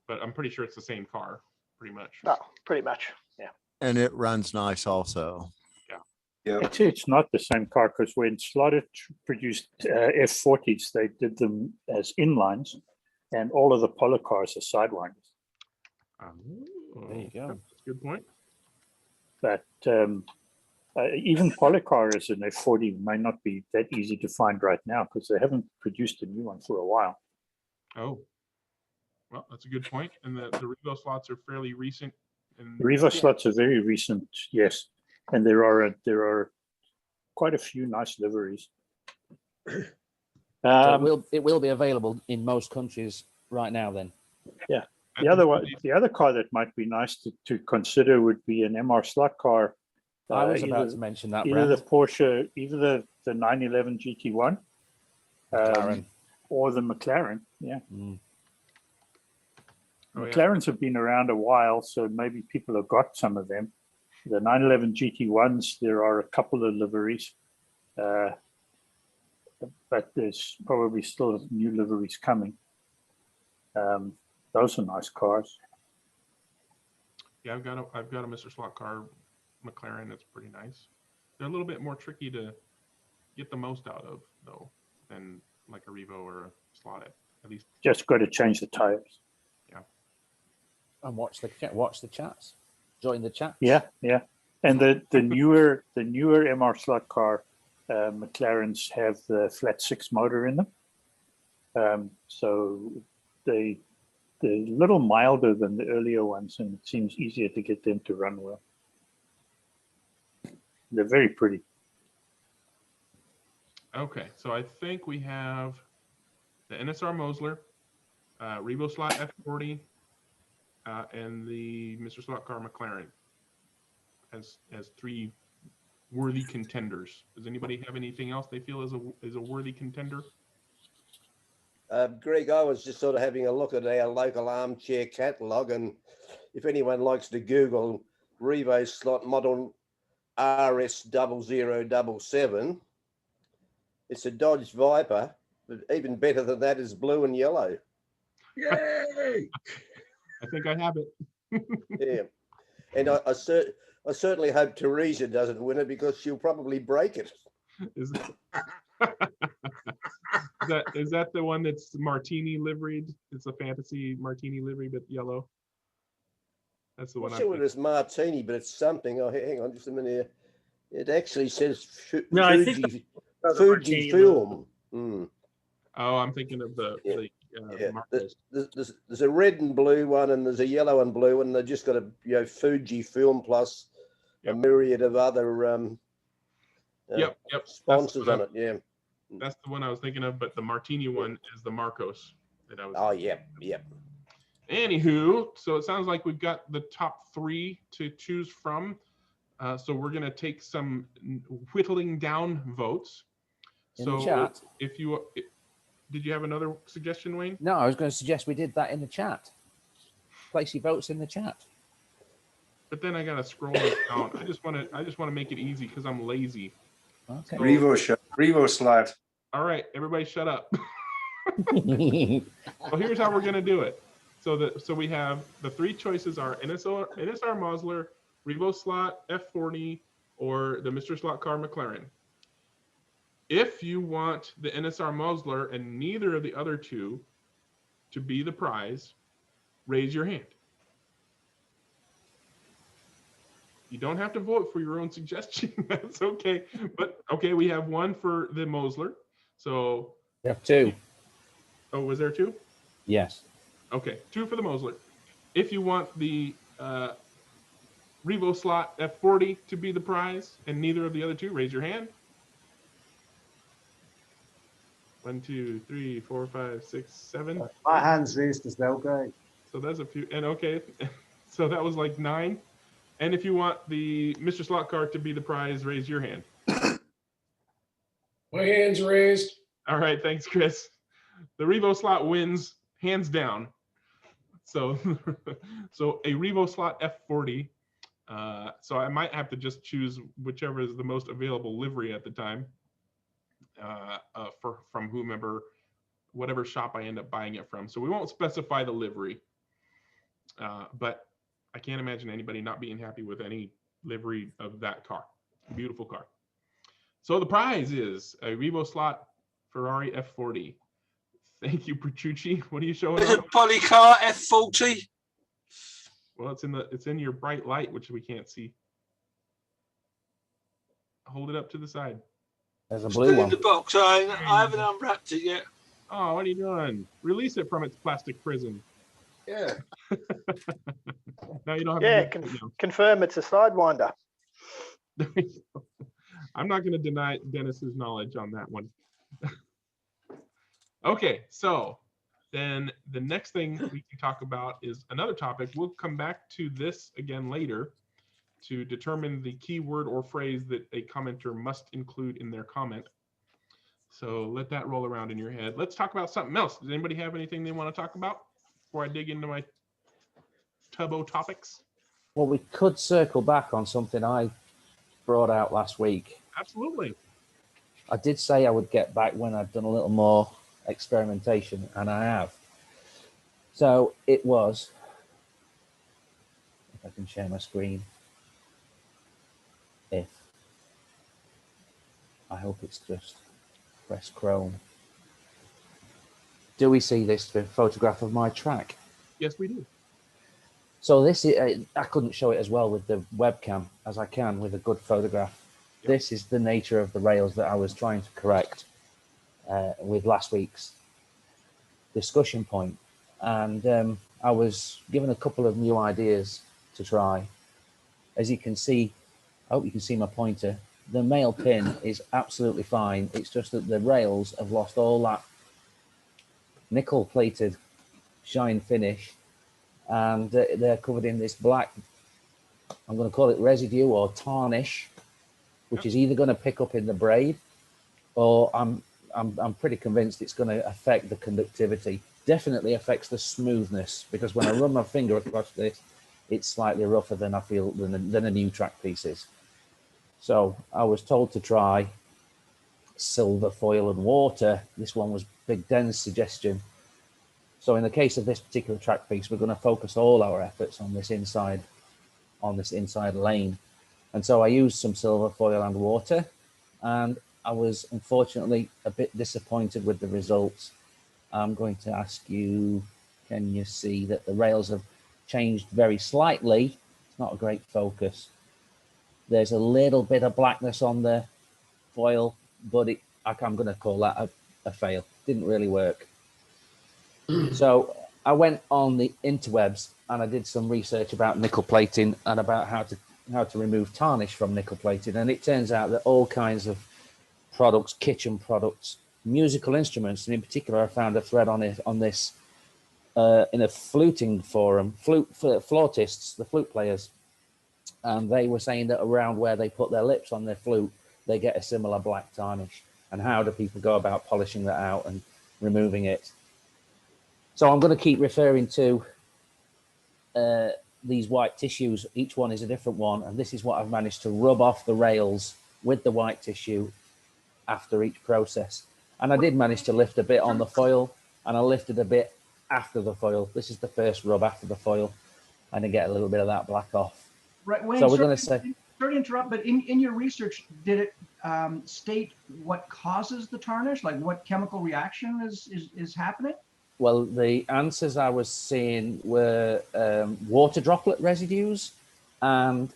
but I'm pretty sure it's the same car, pretty much. Oh, pretty much. Yeah. And it runs nice also. Yeah. Actually, it's not the same car because when Slaughter produced F40s, they did them as inlines, and all of the Polycars are sidewinders. There you go. That's a good point. But even Polycar as an F40 may not be that easy to find right now because they haven't produced a new one for a while. Oh, well, that's a good point. And the Revo slots are fairly recent. The Revo slots are very recent, yes, and there are quite a few nice liveries. So it will be available in most countries right now. Then. Yeah. The other car that might be nice to consider would be an MR slot car. I was about to mention that. Either the Porsche, either the 911 GT1, or the McLaren. Yeah. Mm. McLarens have been around a while, so maybe people have got some of them. The 911 GT1s, there are a couple of liveries, but there's probably still new liveries coming. Those are nice cars. Yeah, I've got a Mr. Slot car McLaren that's pretty nice. They're a little bit more tricky to get the most out of, though, than like a Revo or a Slot at least. Just got to change the tires. Yeah. And watch the chats. Join the chat. Yeah, yeah. And the newer MR slot car McLarens have the flat 6 motor in them. So they're a little milder than the earlier ones, and it seems easier to get them to run well. They're very pretty. Okay, so I think we have the NSR Mosler, Revo Slot F40, and the Mr. Slot car McLaren as 3 worthy contenders. Does anybody have anything else they feel is a worthy contender? Greg, I was just sort of having a look at our local armchair catalogue, and if anyone likes to Google Revo slot model RS0077, it's a Dodge Viper, but even better than that is blue and yellow. Yay! I think I have it. Yeah, and I certainly hope Teresa doesn't win it because she'll probably break it. Is that the one that's martini liveried? It's a fantasy martini livery, but yellow. That's the one. I'm sure it is martini, but it's something. Oh, hang on just a minute here. It actually says Fuji film. Mm. Oh, I'm thinking of the There's a red and blue one, and there's a yellow and blue, and they just got a Fuji film plus a myriad of other sponsors on it. Yeah. That's the one I was thinking of, but the martini one is the Marcos that I was. Oh yeah. Anywho, so it sounds like we've got the top 3 to choose from. So we're gonna take some whittling down votes. In the chat. Did you have another suggestion, Wayne? No, I was going to suggest we did that in the chat. Place your votes in the chat. But then I gotta scroll it down. I just want to make it easy because I'm lazy. Okay. Revo slot. All right, everybody, shut up. Well, here's how we're gonna do it. So we have the 3 choices are NSR Mosler, Revo Slot F40, or the Mr. Slot car McLaren. If you want the NSR Mosler and neither of the other 2 to be the prize, raise your hand. You don't have to vote for your own suggestion. That's okay. But okay, we have 1 for the Mosler. So we have 2. Oh, was there 2? Yes. Okay, 2 for the Mosler. If you want the Revo Slot F40 to be the prize and neither of the other 2, raise your hand. 1, 2, 3, 4, 5, 6, 7. My hand's raised as well, Greg. So that's a few. And okay, so that was like 9. And if you want the Mr. Slot car to be the prize, raise your hand. My hand's raised. All right, thanks, Chris. The Revo Slot wins hands down. So, so a Revo Slot F40. So I might have to just choose whichever is the most available livery at the time from whomever, whatever shop I end up buying it from. So we won't specify the livery, but I can't imagine anybody not being happy with any livery of that car. Beautiful car. So the prize is a Revo slot Ferrari F40. Thank you, Petrucci. What are you showing Is it up? Polycar F40? Well, it's in your bright light, which we can't see. Hold it up to the side. There's a Still blue in one. the box. I haven't unwrapped it yet. Oh, what are you doing? Release it from its plastic prison. Yeah. Now you don't have Yeah, to do it now. confirm it's a sidewinder. I'm not going to deny Dennis's knowledge on that one. Okay, so then the next thing we can talk about is another topic. We'll come back to this again later to determine the keyword or phrase that a commenter must include in their comment. So let that roll around in your head. Let's talk about something else. Does anybody have anything they want to talk about before I dig into my Tubbo topics? Well, we could circle back on something I brought out last week. Absolutely. I did say I would get back when I'd done a little more experimentation, and I have. So it was, if I can share my screen, I hope it's just press Chrome. Do we see this photograph of my track? Yes, we do. So this is, I couldn't show it as well with the webcam as I can with a good photograph. Yep. This is the nature of the rails that I was trying to correct with last week's discussion point. And I was given a couple of new ideas to try. As you can see, I hope you can see my pointer. The male pin is absolutely fine. It's just that the rails have lost all that nickel plated shine finish, and they're covered in this black, I'm going to call it residue or tarnish, which is either going to pick up in the braid, or I'm pretty convinced it's going to affect the conductivity. Definitely affects the smoothness, because when I run my finger across this, it's slightly rougher than I feel than a new track piece is. So I was told to try silver foil and water. This one was Big Den's suggestion. So in the case of this particular track piece, we're going to focus all our efforts on this inside lane. And so I used some silver foil and water, and I was unfortunately a bit disappointed with the results. I'm going to ask you, can you see that the rails have changed very slightly? It's not a great focus. There's a little bit of blackness on the foil, but I'm going to call that a fail. Didn't really work. So I went on the interwebs and I did some research about nickel plating and about how to remove tarnish from nickel plating. And it turns out that all kinds of products, kitchen products, musical instruments, and in particular, I found a thread on this in a fluting forum, flautists, the flute players, and they were saying that around where they put their lips on their flute, they get a similar black tarnish. And how do people go about polishing that out and removing it? So I'm going to keep referring to these white tissues. Each one is a different one, and this is what I've managed to rub off the rails with the white tissue after each process. And I did manage to lift a bit on the foil, and I lifted a bit after the foil. This is the first rub after the foil, and I get a little bit of that black off. Right, Wayne, so we're going to say, sorry to interrupt, but in your research, did it state what causes the tarnish? Like what chemical reaction is happening? Well, the answers I was seeing were water droplet residues and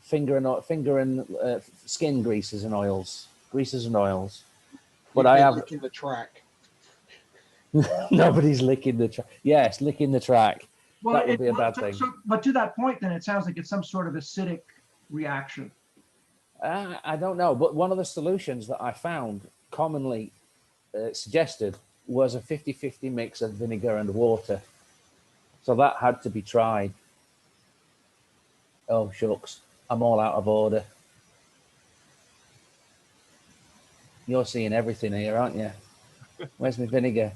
finger and skin greases and oils. But I have licking the track. Nobody's licking the track. Yes, licking the track. Well, that would be a bad thing. But to that point, then it sounds like it's some sort of acidic reaction. I don't know, but one of the solutions that I found commonly suggested was a 50-50 mix of vinegar and water. So that had to be tried. Oh, shucks. I'm all out of order. You're seeing everything here, aren't you? Where's my vinegar?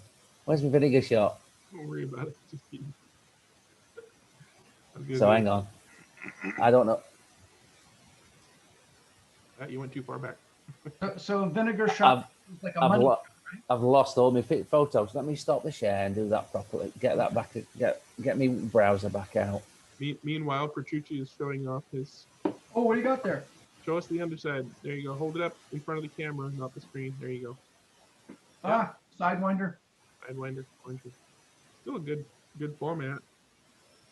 Where's my vinegar shot? Don't worry about it. Just keep... So hang on. I don't know. You went too far back. So vinegar shot is like a money, I've lost all my photos. Let me stop the share and do that properly. Get that back. Get me browser back out. Meanwhile, Petrucci is showing off his. Oh, what do you got there? Show us the underside. There you go. Hold it up in front of the camera, not the screen. There you go. Ah, Sidewinder. Sidewinder. Still a good format.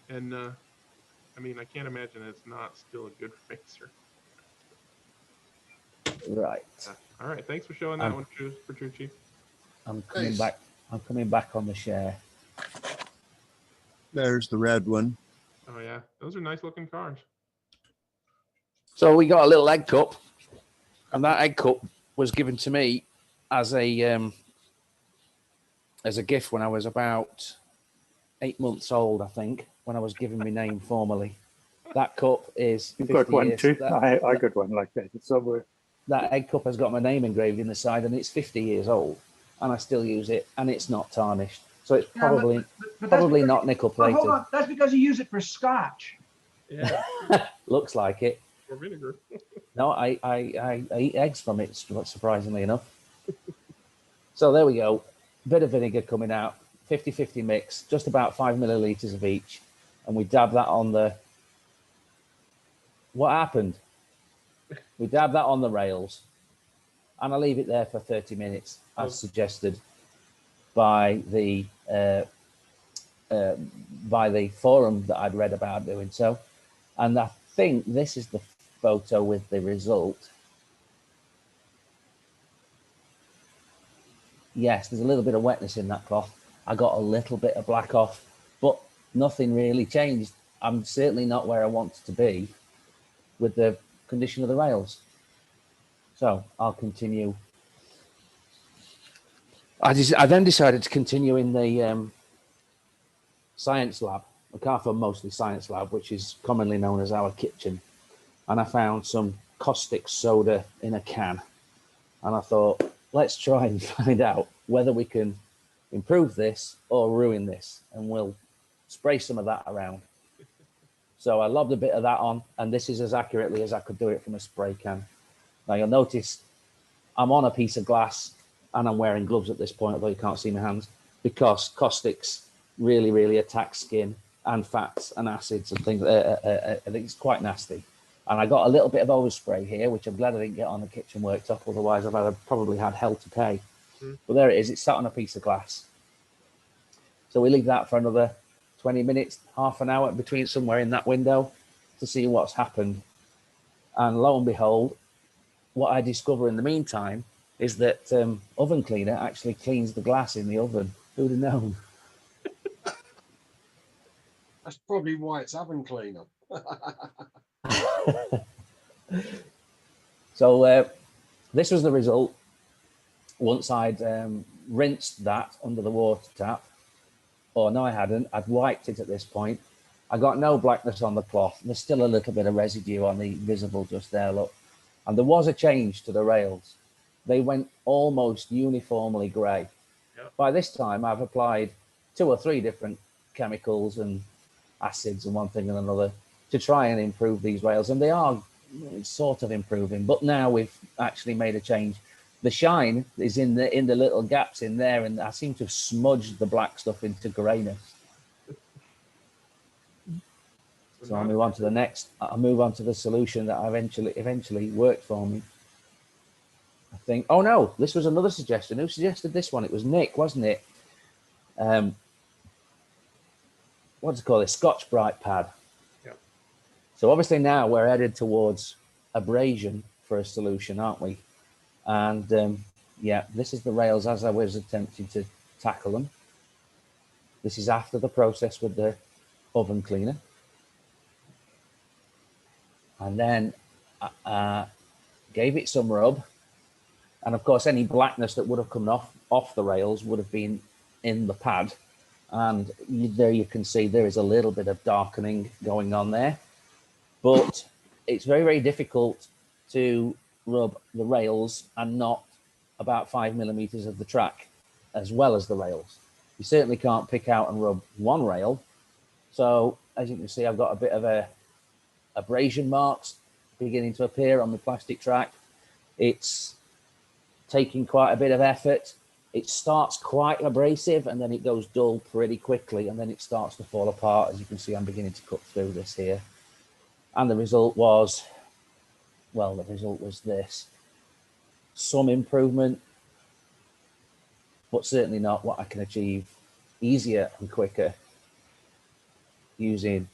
And I mean, I can't imagine it's not still a good racer. Right. All right. Thanks for showing that one, Petrucci. I'm coming back. I'm coming back on the share. There's the red one. Oh yeah, those are nice looking cars. So we got a little egg cup, and that egg cup was given to me as a gift when I was about 8 months old, I think, when I was given my name formally. That cup is. You've got one years. too. I got one like that. It's somewhere. That egg cup has got my name engraved in the side, and it's 50 years old, and I still use it, and it's not tarnished. So it's probably probably not nickel plated. Hold on, that's because you use it for scotch. Yeah. Looks like it. Or vinegar. No, I eat eggs from it, surprisingly enough. So there we go. Bit of vinegar coming out, 50-50 mix, just about 5 milliliters of each. And we dab that on the... What happened? We dab that on the rails, and I leave it there for 30 minutes, as suggested by the forum that I'd read about doing so. And I think this is the photo with the result. Yes, there's a little bit of wetness in that cloth. I got a little bit of black off, but nothing really changed. I'm certainly not where I want to be with the condition of the rails. So I'll continue. I then decided to continue in the science lab, MacArthur mostly science lab, which is commonly known as our kitchen. And I found some caustic soda in a can. And I thought, let's try and find out whether we can improve this or ruin this. And we'll spray some of that around. So I lobbed a bit of that on, and this is as accurately as I could do it from a spray can. Now you'll notice I'm on a piece of glass and I'm wearing gloves at this point, although you can't see my hands, because caustics really, really attack skin and fats and acids and things. I think it's quite nasty. And I got a little bit of overspray here, which I'm glad I didn't get on the kitchen worktop, otherwise I've probably had hell to pay. But there it is, it's sat on a piece of glass. So we leave that for another 20 minutes, half an hour between somewhere in that window to see what's happened. And lo and behold, what I discover in the meantime is that oven cleaner actually cleans the glass in the oven. Who'd have known? That's probably why it's oven cleaner. So this was the result once I'd rinsed that under the water tap. Or no, I hadn't. I'd wiped it at this point. I got no blackness on the cloth. There's still a little bit of residue on the visible just there, look. And there was a change to the rails. They went almost uniformly grey. Yep. By this time, I've applied 2 or 3 different chemicals and acids and one thing and another to try and improve these rails. And they are sort of improving. But now we've actually made a change. The shine is in the little gaps in there, and I seem to have smudged the black stuff into greyness. So I'll move on to the next. I'll move on to the solution that eventually worked for me. I think. Oh no, this was another suggestion. Who suggested this one? It was Nick, wasn't it? What's it called? A Scotch Brite pad. Yeah. So obviously now we're headed towards abrasion for a solution, aren't we? And yeah, this is the rails as I was attempting to tackle them. This is after the process with the oven cleaner. And then gave it some rub. And of course, any blackness that would have come off the rails would have been in the pad. And there you can see there is a little bit of darkening going on there. But it's very, very difficult to rub the rails and not about 5 millimeters of the track as well as the rails. You certainly can't pick out and rub one rail. So as you can see, I've got a bit of abrasion marks beginning to appear on the plastic track. It's taking quite a bit of effort it starts quite abrasive and then it goes dull pretty quickly and then it starts to fall apart. As you can see, I'm beginning to cut through this here. And the result was, well, the result was this. Some improvement, but certainly not what I can achieve easier and quicker using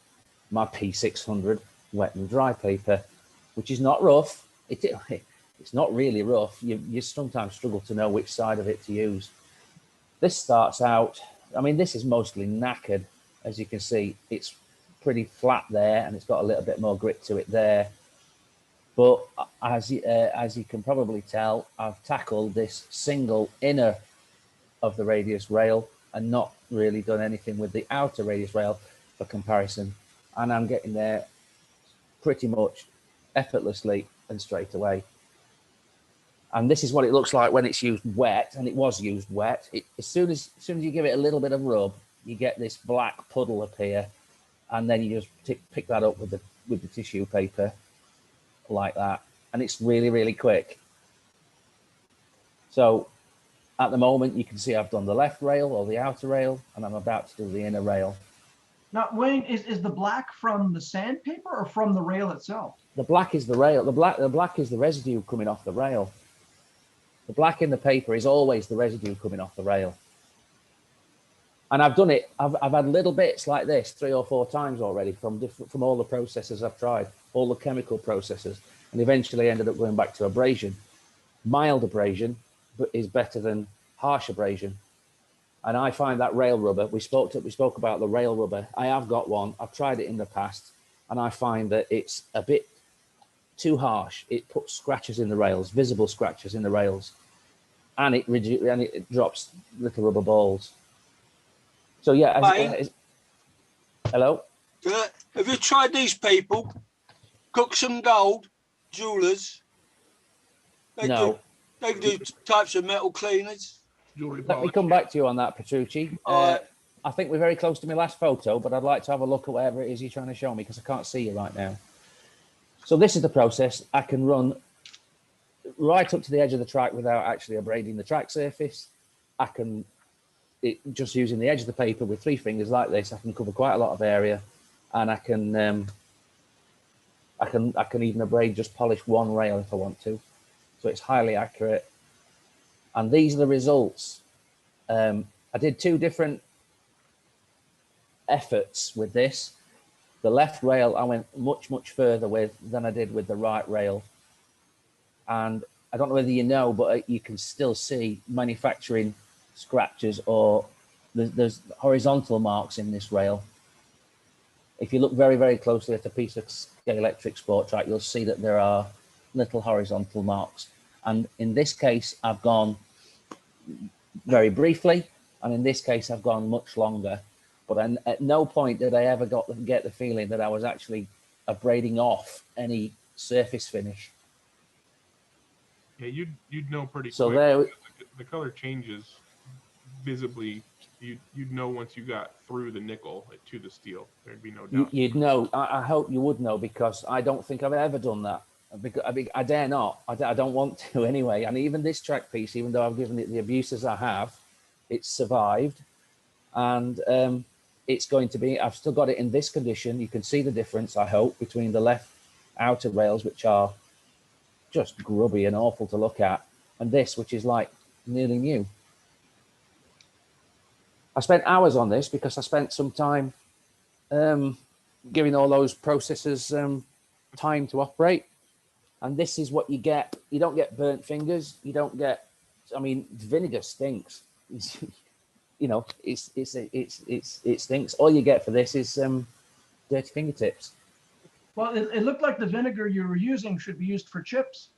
my P600 wet and dry paper, which is not rough. It's not really rough. You sometimes struggle to know which side of it to use. This starts out, I mean, this is mostly knackered. As you can see, it's pretty flat there and it's got a little bit more grit to it there. But as you can probably tell, I've tackled this single inner of the radius rail and not really done anything with the outer radius rail for comparison. And I'm getting there pretty much effortlessly and straight away. And this is what it looks like when it's used wet, and it was used wet. As soon as you give it a little bit of rub, you get this black puddle appear, and then you just pick that up with the tissue paper like that, and it's really, really quick. So at the moment, you can see I've done the left rail or the outer rail, and I'm about to do the inner rail. Now, Wayne, is the black from the sandpaper or from the rail itself? The black is the rail. The black is the residue coming off the rail. The black in the paper is always the residue coming off the rail. And I've done it. I've had little bits like this 3 or 4 times already from all the processes I've tried, all the chemical processes, and eventually ended up going back to abrasion. Mild abrasion, but is better than harsh abrasion. And I find that rail rubber. We spoke about the rail rubber. I have got one. I've tried it in the past, and I find that it's a bit too harsh. It puts scratches in the rails, visible scratches in the rails, and it drops little rubber balls. So yeah. Hello. Have you tried these people? Cooks and Gold jewelers. No. They do types of metal cleaners. Let me come back to you on that, Petrucci. I think we're very close to my last photo, but I'd like to have a look at whatever it is you're trying to show me because I can't see you right now. So this is the process. I can run right up to the edge of the track without actually abrading the track surface. I can, just using the edge of the paper with 3 fingers like this, I can cover quite a lot of area, and I can even abrade, just polish 1 rail if I want to. So it's highly accurate. And these are the results. I did 2 different efforts with this. The left rail I went much, much further with than I did with the right rail. And I don't know whether you know, but you can still see manufacturing scratches, or there's horizontal marks in this rail. If you look very, very closely at a piece of Scalextric Sport Track, you'll see that there are little horizontal marks. And in this case, I've gone very briefly, and in this case, I've gone much longer. But at no point did I ever get the feeling that I was actually abrading off any surface finish. Yeah, you'd know pretty so quick. There, the color changes visibly. You'd know once you got through the nickel to the steel. There'd be no doubt. You'd know. I hope you would know, because I don't think I've ever done that. Because I dare not. I don't want to anyway. And even this track piece, even though I've given it the abuses I have, it's survived. And it's going to be, I've still got it in this condition. You can see the difference, I hope, between the left outer rails, which are just grubby and awful to look at, and this, which is like nearly new. I spent hours on this because I spent some time giving all those processes time to operate. And this is what you get. You don't get burnt fingers. You don't get, I mean, vinegar stinks. You know, it stinks. All you get for this is dirty fingertips. Well, it looked like the vinegar you were using should be used for chips.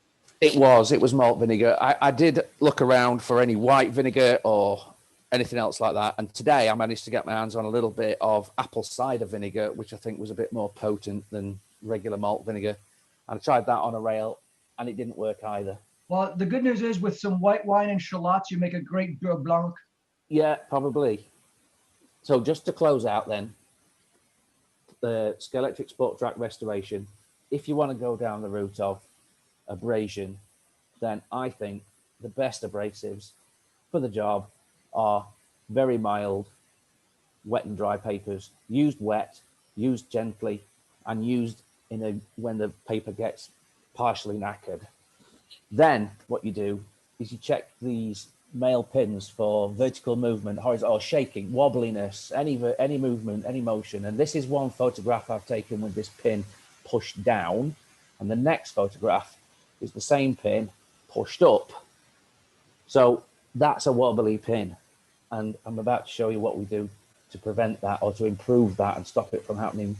It was malt vinegar. I did look around for any white vinegar or anything else like that. And today I managed to get my hands on a little bit of apple cider vinegar, which I think was a bit more potent than regular malt vinegar. And I tried that on a rail and it didn't work either. Well, the good news is with some white wine and shallots, you make a great beurre blanc. Yeah, probably. So just to close out then, the Scalextric Sport Track restoration, if you want to go down the route of abrasion, then I think the best abrasives for the job are very mild wet and dry papers, used wet, used gently, and used when the paper gets partially knackered. Then what you do is you check these male pins for vertical movement, horizontal shaking, wobbliness, any movement, any motion. And this is one photograph I've taken with this pin pushed down, and the next photograph is the same pin pushed up. So that's a wobbly pin, and I'm about to show you what we do to prevent that or to improve that and stop it from happening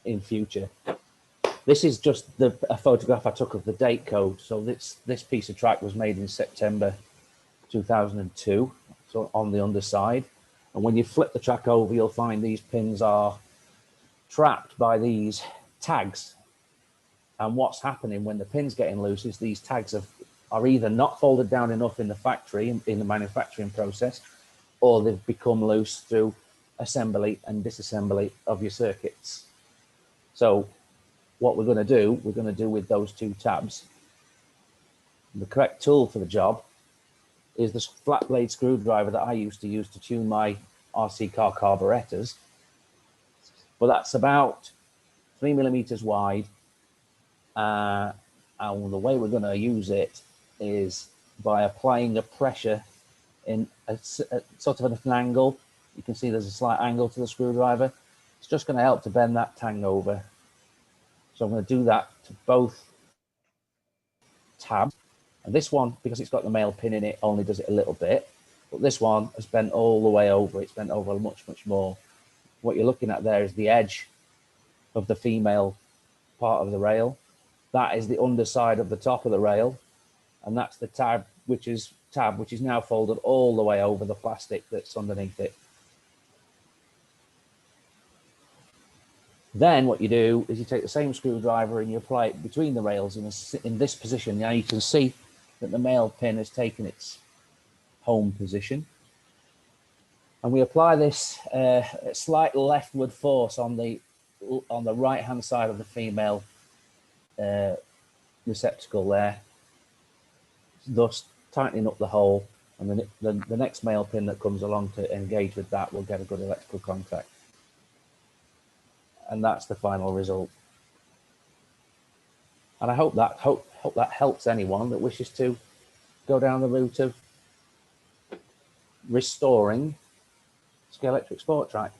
in future. This is just a photograph I took of the date code. So this piece of track was made in September 2002, so on the underside. And when you flip the track over, you'll find these pins are trapped by these tags. And what's happening when the pin's getting loose is these tags are either not folded down enough in the factory, in the manufacturing process, or they've become loose through assembly and disassembly of your circuits. So what we're going to do with those two tabs, the correct tool for the job is this flat blade screwdriver that I used to use to tune my RC car carburetors. But that's about 3 millimeters wide. And the way we're going to use it is by applying a pressure in a sort of an angle. You can see there's a slight angle to the screwdriver. It's just going to help to bend that tang over. So I'm going to do that to both tabs. And this one, because it's got the male pin in it, only does it a little bit. But this one has bent all the way over. It's bent over much, much more. What you're looking at there is the edge of the female part of the rail. That is the underside of the top of the rail. And that's the tab, which is now folded all the way over the plastic that's underneath it. Then what you do is you take the same screwdriver and you apply it between the rails in this position. Now you can see that the male pin has taken its home position. And we apply this slight leftward force on the right-hand side of the female receptacle there, thus tightening up the hole. And then the next male pin that comes along to engage with that will get a good electrical contact. And that's the final result. And I hope that helps anyone that wishes to go down the route of restoring Scalextric Sport Track.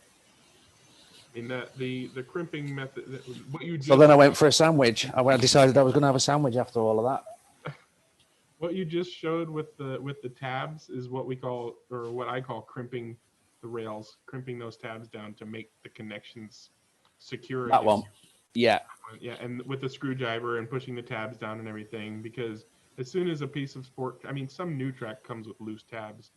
In the crimping method, what you just, So then I went for a sandwich. I decided I was going to have a sandwich after all of that. What you just showed with the tabs is what we call, or what I call, crimping the rails, crimping those tabs down to make the connections secure. That one, yeah. Yeah, and with the screwdriver and pushing the tabs down and everything, because as soon as a piece of sport, I mean, some new track comes with loose tabs,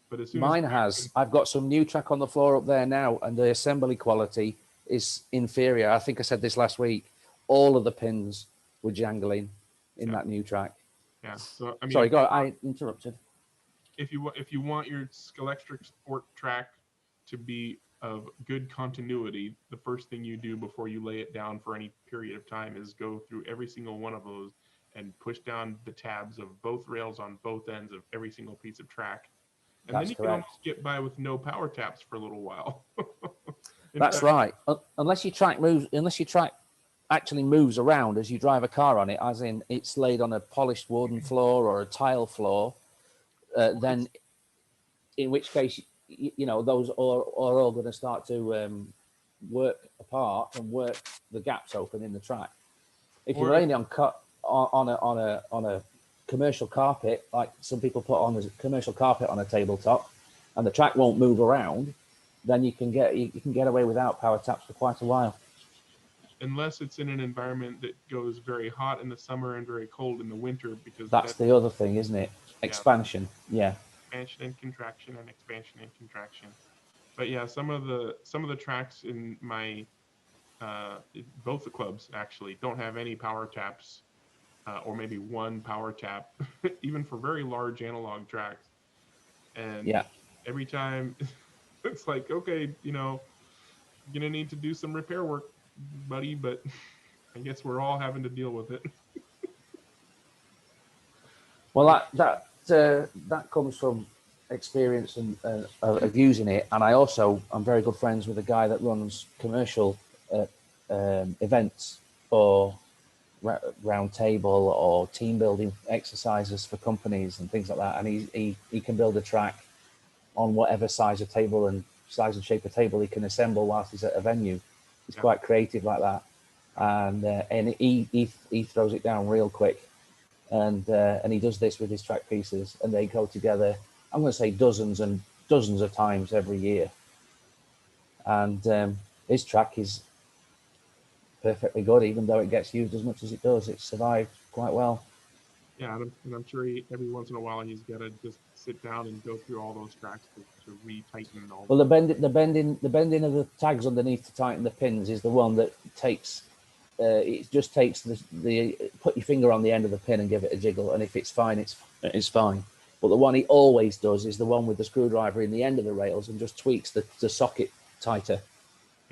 but as soon Mine as has. I've got some new track on the floor up there now, and the assembly quality is inferior. I think I said this last week. All of the pins were jangling in that new track. Yeah. So I mean, sorry, I interrupted. If you want your Scalextric Sport Track to be of good continuity, the first thing you do before you lay it down for any period of time is go through every single one of those and push down the tabs of both rails on both ends of every single piece of track. And then you can almost get by with no power taps for a little while. That's right. Unless your track actually moves around as you drive a car on it, as in it's laid on a polished wooden floor or a tile floor, then in which case, you know, those are all going to start to work apart and work the gaps open in the track. If you're laying on a commercial carpet, like some people put on a commercial carpet on a tabletop, and the track won't move around, then you can get away without power taps for quite a while. Unless it's in an environment that goes very hot in the summer and very cold in the winter, because that's the other thing, isn't it? Expansion, yeah. Expansion and contraction and expansion and contraction. But yeah, some of the tracks in my both the clubs actually don't have any power taps, or maybe one power tap, even for very large analog tracks. And every time it's like, okay, you know, you're gonna need to do some repair work, buddy, but I guess we're all having to deal with it. Well, that comes from experience of using it, and I'm very good friends with a guy that runs commercial events for round table or team building exercises for companies and things like that, and he can build a track on whatever size of table and size and shape of table he can assemble whilst he's at a venue. He's quite creative like that, and he throws it down real quick, and he does this with his track pieces, and they go together. I'm going to say dozens and dozens of times every year, and his track is perfectly good, even though it gets used as much as it does. It's survived quite well. Yeah, and I'm sure every once in a while he's got to just sit down and go through all those tracks to retighten all. Well, the bending of the tags underneath to tighten the pins is the one that takes. It just takes the put your finger on the end of the pin and give it a jiggle, and if it's fine, it's fine. But the one he always does is the one with the screwdriver in the end of the rails and just tweaks the socket tighter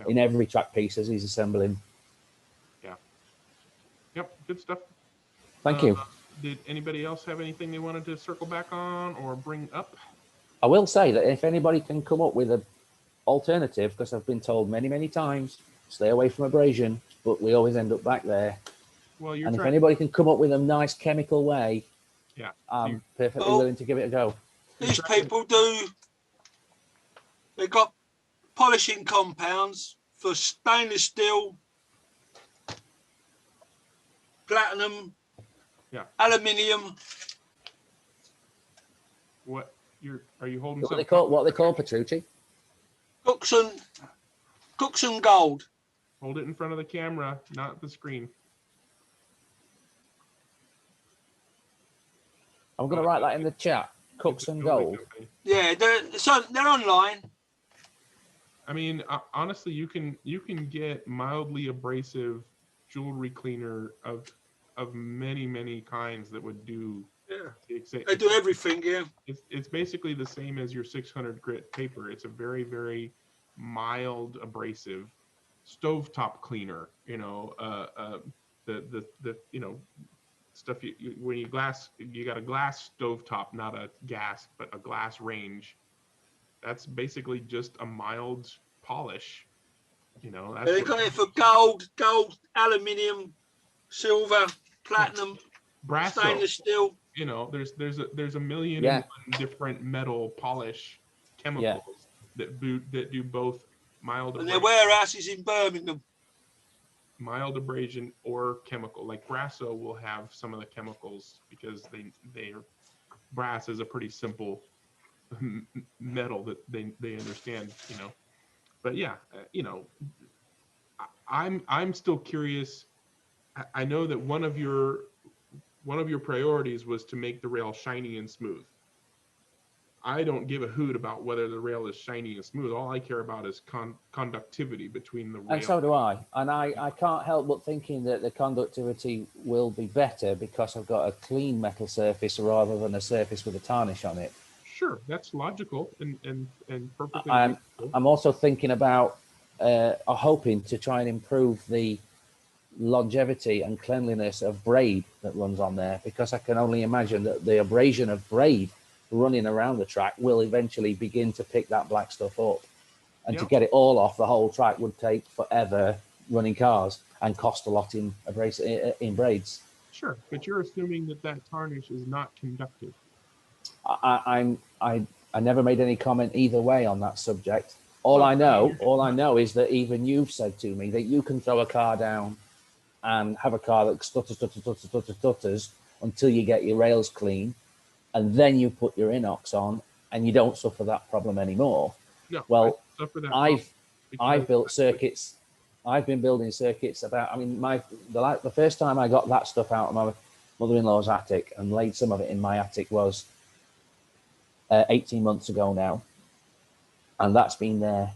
in every track piece as he's assembling. Yeah. Yep. Good stuff. Thank you. Did anybody else have anything they wanted to circle back on or bring up? I will say that if anybody can come up with an alternative, because I've been told many, many times, stay away from abrasion, but we always end up back there. Well, and if anybody can come up with a nice chemical way, yeah, I'm perfectly willing to give it a go. These people they've got polishing compounds for stainless steel, platinum, aluminium. Are you holding What are they called, Petrucci? Cookson Gold. Hold it in front of the camera, not the screen. I'm going to write that in the chat. Cookson Gold. Yeah, they're online. I mean, honestly, you can get mildly abrasive jewelry cleaner of many kinds that would do. Yeah, they do everything. Yeah, it's basically the same as your 600 grit paper. It's a very mild abrasive stovetop cleaner. You know, the stuff when you got a glass stovetop, not a gas, but a glass range. That's basically just a mild polish. You know, they got it for gold, aluminium, silver, platinum, brass, stainless steel. You know, there's a million and one different metal polish chemicals that do both mild and their warehouse is in Birmingham. Mild abrasion or chemical. Like Brasso will have some of the chemicals because brass is a pretty simple metal that they understand, you know. But yeah, you know, I'm still curious. I know that one of your priorities was to make the rail shiny and smooth. I don't give a hoot about whether the rail is shiny and smooth. All I care about is conductivity between the rail. And so do I. And I can't help but thinking that the conductivity will be better because I've got a clean metal surface rather than a surface with a tarnish on it. Sure, that's logical and perfectly. I'm also thinking about hoping to try and improve the longevity and cleanliness of braid that runs on there, because I can only imagine that the abrasion of braid running around the track will eventually begin to pick that black stuff up, and to get it all off the whole track would take forever running cars and cost a lot in braids. Sure, but you're assuming that tarnish is not conductive. I never made any comment either way on that subject. All I know is that even you've said to me that you can throw a car down and have a car that stutters until you get your rails clean, and then you put your inox on and you don't suffer that problem anymore. No, well, I've built circuits. I've been building circuits the first time I got that stuff out of my mother-in-law's attic and laid some of it in my attic was 18 months ago now, and that's been there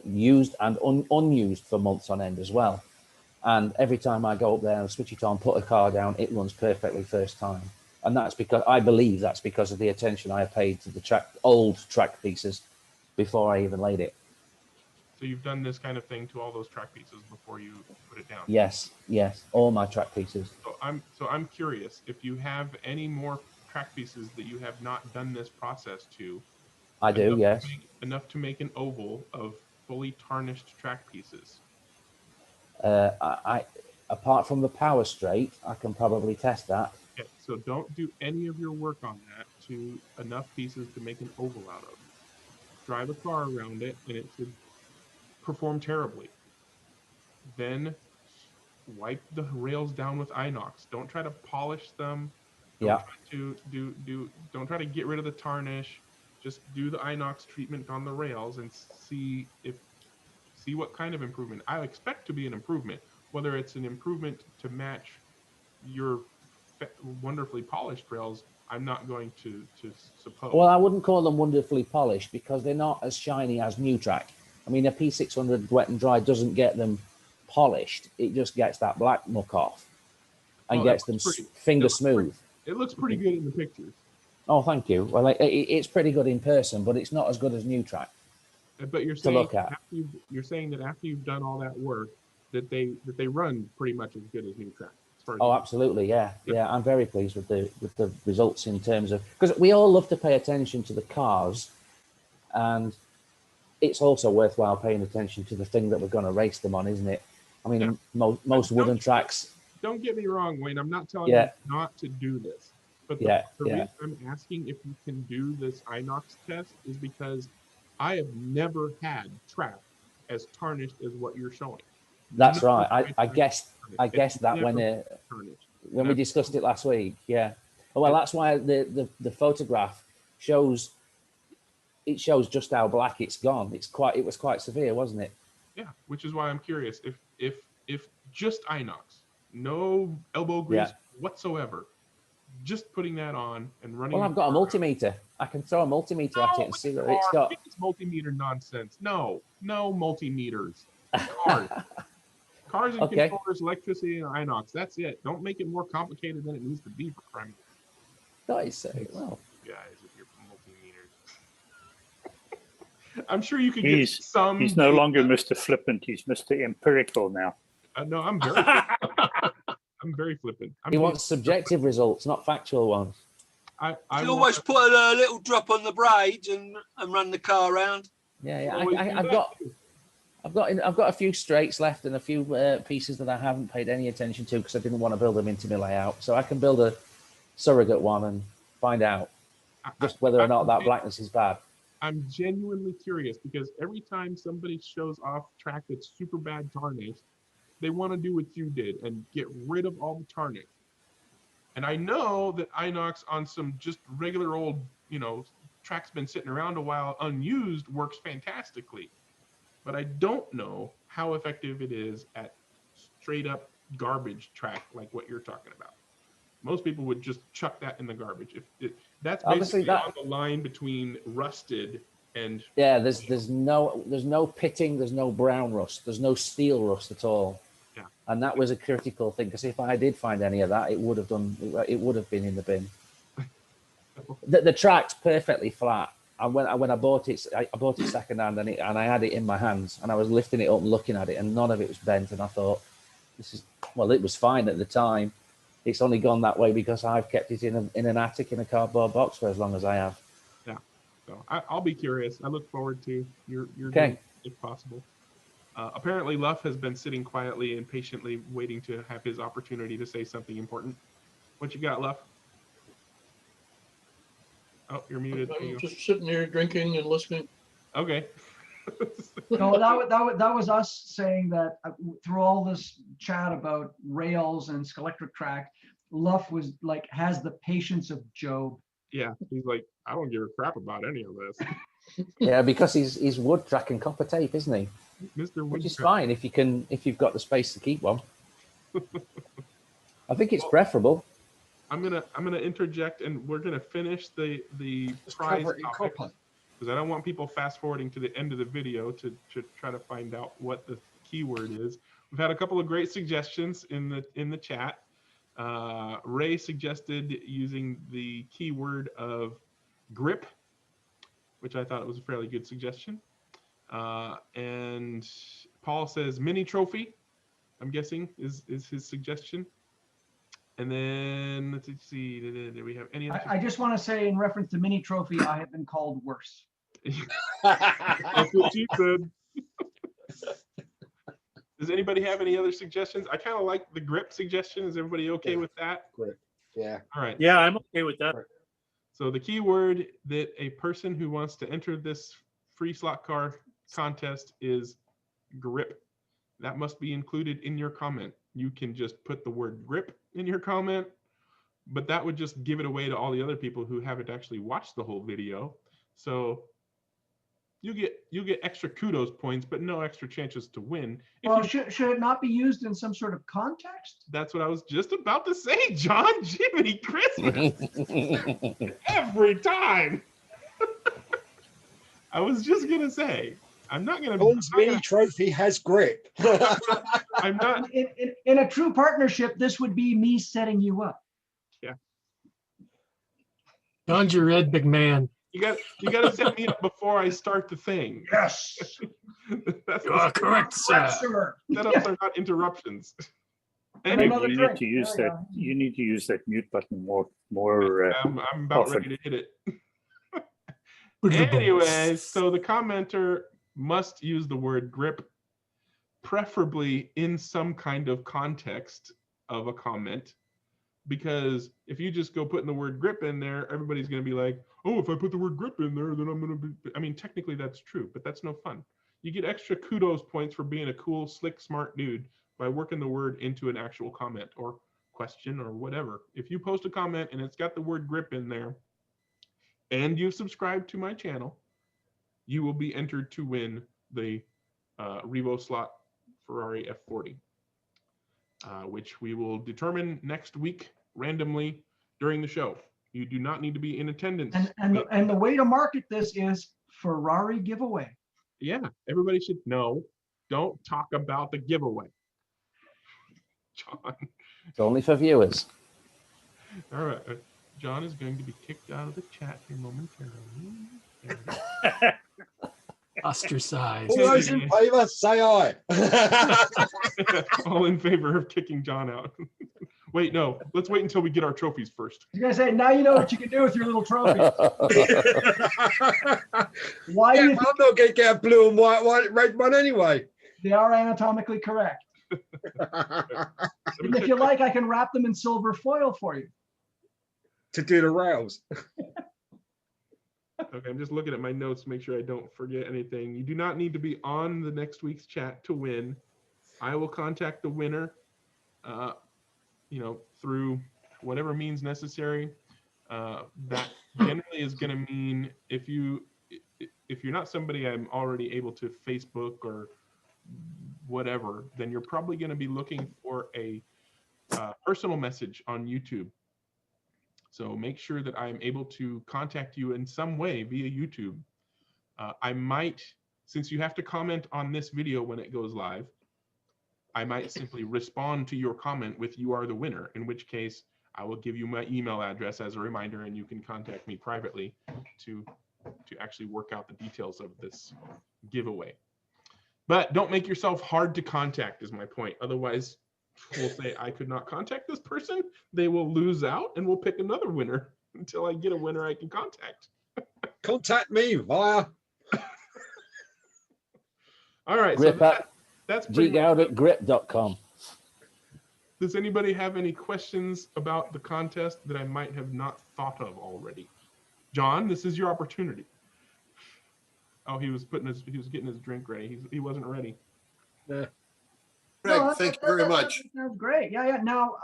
used and unused for months on end as well. And every time I go up there and switch it on, put a car down, it runs perfectly first time. And that's because I believe that's because of the attention I paid to the old track pieces before I even laid it. So you've done this kind of thing to all those track pieces before you put it down? Yes, all my track pieces. So I'm curious if you have any more track pieces that you have not done this process to. I do, yes. Enough to make an oval of fully tarnished track pieces. I apart from the power straight, I can probably test that. Okay, so don't do any of your work on that to enough pieces to make an oval out of. Drive a car around it and it should perform terribly. Then wipe the rails down with inox. Don't try to polish them. Don't try to don't try to get rid of the tarnish. Just do the inox treatment on the rails and see what kind of improvement. I expect to be an improvement. Whether it's an improvement to match your wonderfully polished rails, I'm not going to suppose. Well, I wouldn't call them wonderfully polished because they're not as shiny as new track. I mean, a P600 wet and dry doesn't get them polished. It just gets that black muck off and gets them finger smooth. It looks pretty good in the pictures. Oh, thank you. Well, it's pretty good in person, but it's not as good as new track. But you're saying you're saying that after you've done all that work, that they run pretty much as good as new track. Oh, absolutely, yeah. I'm very pleased with the results in terms of, because we all love to pay attention to the cars, and it's also worthwhile paying attention to the thing that we're going to race them on, isn't it? I mean, most wooden tracks. Don't get me wrong, Wayne. I'm not telling you not to do this, but the reason I'm asking if you can do this inox test is because I have never had track as tarnished as what you're showing. That's right. I guessed that when we discussed it last week. Yeah. Well, that's why the photograph shows just how black it's gone. It was quite severe, wasn't it? Yeah, which is why I'm curious if just inox, no elbow grease whatsoever, just putting that on and running. Well, I've got a multimeter. I can throw a multimeter at it and see what it's got. It's multimeter nonsense. No multimeters. Cars and controllers, electricity, and inox. That's it. Don't make it more complicated than it needs to be for crying. Nice say. Well, guys, with your multimeters. I'm sure you could get some. He's no longer Mr. Flippant. He's Mr. Empirical now. No, I'm very. I'm very flippant. He wants subjective results, not factual ones. I always put a little drop on the braids and run the car around. Yeah. I've got a few straights left and a few pieces that I haven't paid any attention to because I didn't want to build them into my layout. So I can build a surrogate one and find out just whether or not that blackness is bad. I'm genuinely curious because every time somebody shows off track that's super bad tarnish, they want to do what you did and get rid of all the tarnish. And I know that inox on some just regular old, track's been sitting around a while unused works fantastically. But I don't know how effective it is at straight up garbage track like what you're talking about. Most people would just chuck that in the garbage. That's basically on the line between rusted and there's no pitting, there's no brown rust, there's no steel rust at all. Yeah. And that was a critical thing because if I did find any of that, it would have been in the bin. The track's perfectly flat. And when I bought it, I bought it secondhand, and I had it in my hands, and I was lifting it up and looking at it, and none of it was bent. And I thought, it was fine at the time. It's only gone that way because I've kept it in an attic in a cardboard box for as long as I have. Yeah, so I'll be curious. I look forward to your okay, if possible. Apparently, Luff has been sitting quietly and patiently waiting to have his opportunity to say something important. What you got, Luff? Oh, you're muted. I'm just sitting here drinking and listening. Okay. No, that was us saying that through all this chat about rails and electric track, Luff was like has the patience of Job. Yeah, he's like, I don't give a crap about any of this. Yeah, because he's wood track and copper tape, isn't he? Mr. Wood Which is track. fine if you've got the space to keep one. I think it's preferable. I'm gonna interject, and we're gonna finish the prize topic because I don't want people fast forwarding to the end of the video to try to find out what the keyword is. We've had a couple of great suggestions in the chat. Ray suggested using the keyword of grip, which I thought was a fairly good suggestion. And Paul says mini trophy, I'm guessing is his suggestion. And then let's see, do we have any other? I just want to say, in reference to mini trophy, I have been called worse. That's what she said. Does anybody have any other suggestions? I kind of like the grip suggestion. Is everybody okay with that? Grip. Yeah. All right. Yeah, I'm okay with that. So the key word that a person who wants to enter this free slot car contest is grip. That must be included in your comment. You can just put the word grip in your comment, but that would just give it away to all the other people who haven't actually watched the whole video. So you get extra kudos points, but no extra chances to win. Well, should it not be used in some sort of context? That's what I was just about to say, John. Jiminy Christmas. Every time. I was just gonna say, I'm not gonna. Paul's mini trophy has grip. I'm not. In a true partnership, this would be me setting you up. Yeah. John's your Ed McMahon. You got to set me up before I start the thing. Yes. That's You are correct, sir. Setups are not interruptions. Maybe Anyway, you need to use that. You need to use that mute button more. I'm about often. ready to hit it. Anyway, so the commenter must use the word grip, preferably in some kind of context of a comment, because if you just go putting the word grip in there, everybody's going to be like, oh, if I put the word grip in there, then I'm going to be, I mean, technically that's true, but that's no fun. You get extra kudos points for being a cool, slick, smart dude by working the word into an actual comment or question or whatever. If you post a comment and it's got the word grip in there and you subscribe to my channel, you will be entered to win the Revo slot Ferrari F40, which we will determine next week randomly during the show. You do not need to be in attendance. And the way to market this is Ferrari giveaway. Yeah, everybody should know. Don't talk about the giveaway. John. It's only for viewers. All right. John is going to be kicked out of the chat here momentarily. Ostracized. All those in favor, say aye. All in favor of kicking John out. Wait, no. Let's wait until we get our trophies first. I was gonna say, now you know what you can do with your little trophy. Why do you think I'm not going to get a blue and red one anyway. they are anatomically correct? And if you like, I can wrap them in silver foil for you. To do the rails. Okay, I'm just looking at my notes to make sure I don't forget anything. You do not need to be on the next week's chat to win. I will contact the winner, through whatever means necessary. That generally is going to mean if you're not somebody I'm already able to Facebook or whatever, then you're probably going to be looking for a personal message on YouTube. So make sure that I'm able to contact you in some way via YouTube. I might, since you have to comment on this video when it goes live, I might simply respond to your comment with "you are the winner," in which case I will give you my email address as a reminder, and you can contact me privately to actually work out the details of this giveaway. But don't make yourself hard to contact is my point. Otherwise, we'll say I could not contact this person. They will lose out and we'll pick another winner until I get a winner I can contact. Contact me via. All right. Grip So at that's pretty much geekout at grip.com. Does anybody have any questions about the contest that I might have not thought of already? John, this is your opportunity. Oh, he was getting his drink ready. He wasn't ready. Greg, No, thank you very much. That sounds great. Yeah. Now,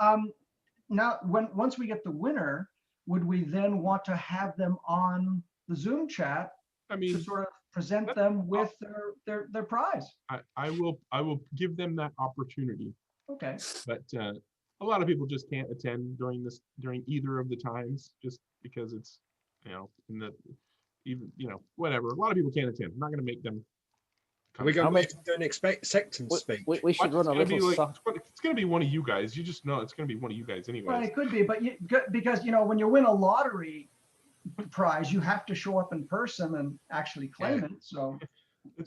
once we get the winner, would we then want to have them on the Zoom chat? I mean, to sort of present them with their prize. I will give them that opportunity. Okay. But a lot of people just can't attend during either of the times, just because it's whatever. A lot of people can't attend. I'm not going to make them. We're going to do an acceptance speech. We should run a little. It's going to be one of you guys. You just know it's going to be one of you guys anyway. Well, it could be, but because when you win a lottery prize, you have to show up in person and actually claim it. So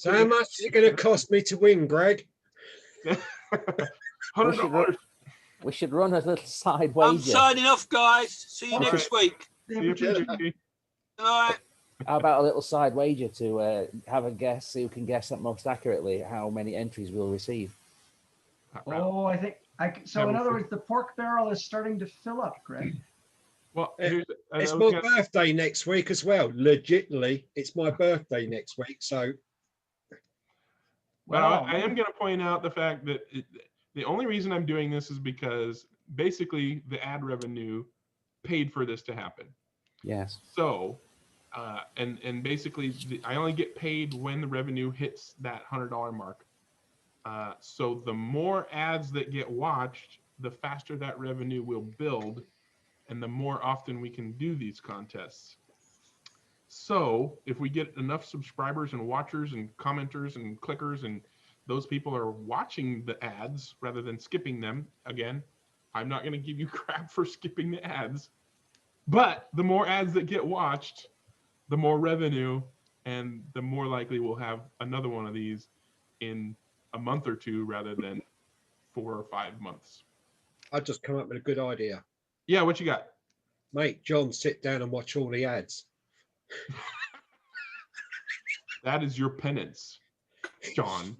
how much is it going to cost me to win, Greg? $100. We should run a little side I'm wager. signing off, guys. See you Okay. next week. See you, PG. All right. How about a little side wager to have a guess who can guess that most accurately how many entries we'll receive? Oh, I think so. In other words, the pork barrel is starting to fill up, Greg. Well, It's my birthday next week as well. Legitly, it's my birthday next week. So, well, I am going to point out the fact that the only reason I'm doing this is because basically the ad revenue paid for this to happen. Yes. So, and basically I only get paid when the revenue hits that $100 mark. So the more ads that get watched, the faster that revenue will build, and the more often we can do these contests. So if we get enough subscribers and watchers and commenters and clickers, and those people are watching the ads rather than skipping them, again, I'm not going to give you crap for skipping the ads, but the more ads that get watched, the more revenue, and the more likely we'll have another one of these in a month or two rather than 4 or 5 months. I just come up with a good idea. Yeah, what you got? Make John sit down and watch all the ads. That is your penance, John.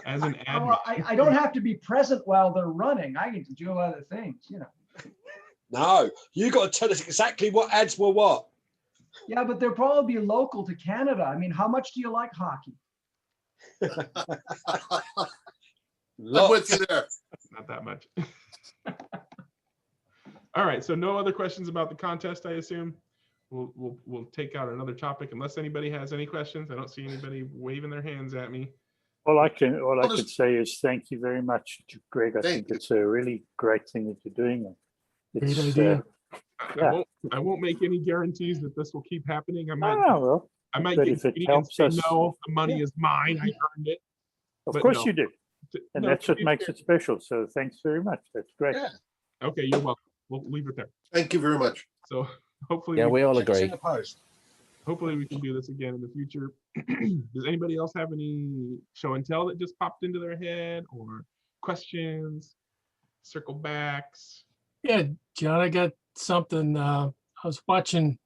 As an admin. Well, I don't have to be present while they're running. I get to do other things, you know. No, you got to tell us exactly what ads were what. Yeah, but they'll probably be local to Canada. I mean, how much do you like hockey? I'm with you there. Not that much. All right, so no other questions about the contest, I assume. We'll take out another topic unless anybody has any questions. I don't see anybody waving their hands at me. All I can say is thank you very much to Greg. I think it's a really great thing that you're doing. Great idea. I won't make any guarantees that this will keep happening. I might but get if it greedy and helps say, us, no, the money is mine. I earned it. Of But course no. you do. And No, that's to what be makes fair. it special. So thanks very much. That's great. Yeah. Okay, you're welcome. We'll leave it there. Thank you very much. So hopefully, Yeah, we all Check us agree. in the post. hopefully we can do this again in the future. Does anybody else have any show and tell that just popped into their head, or questions, circle backs? Yeah, John, I got something. I was watching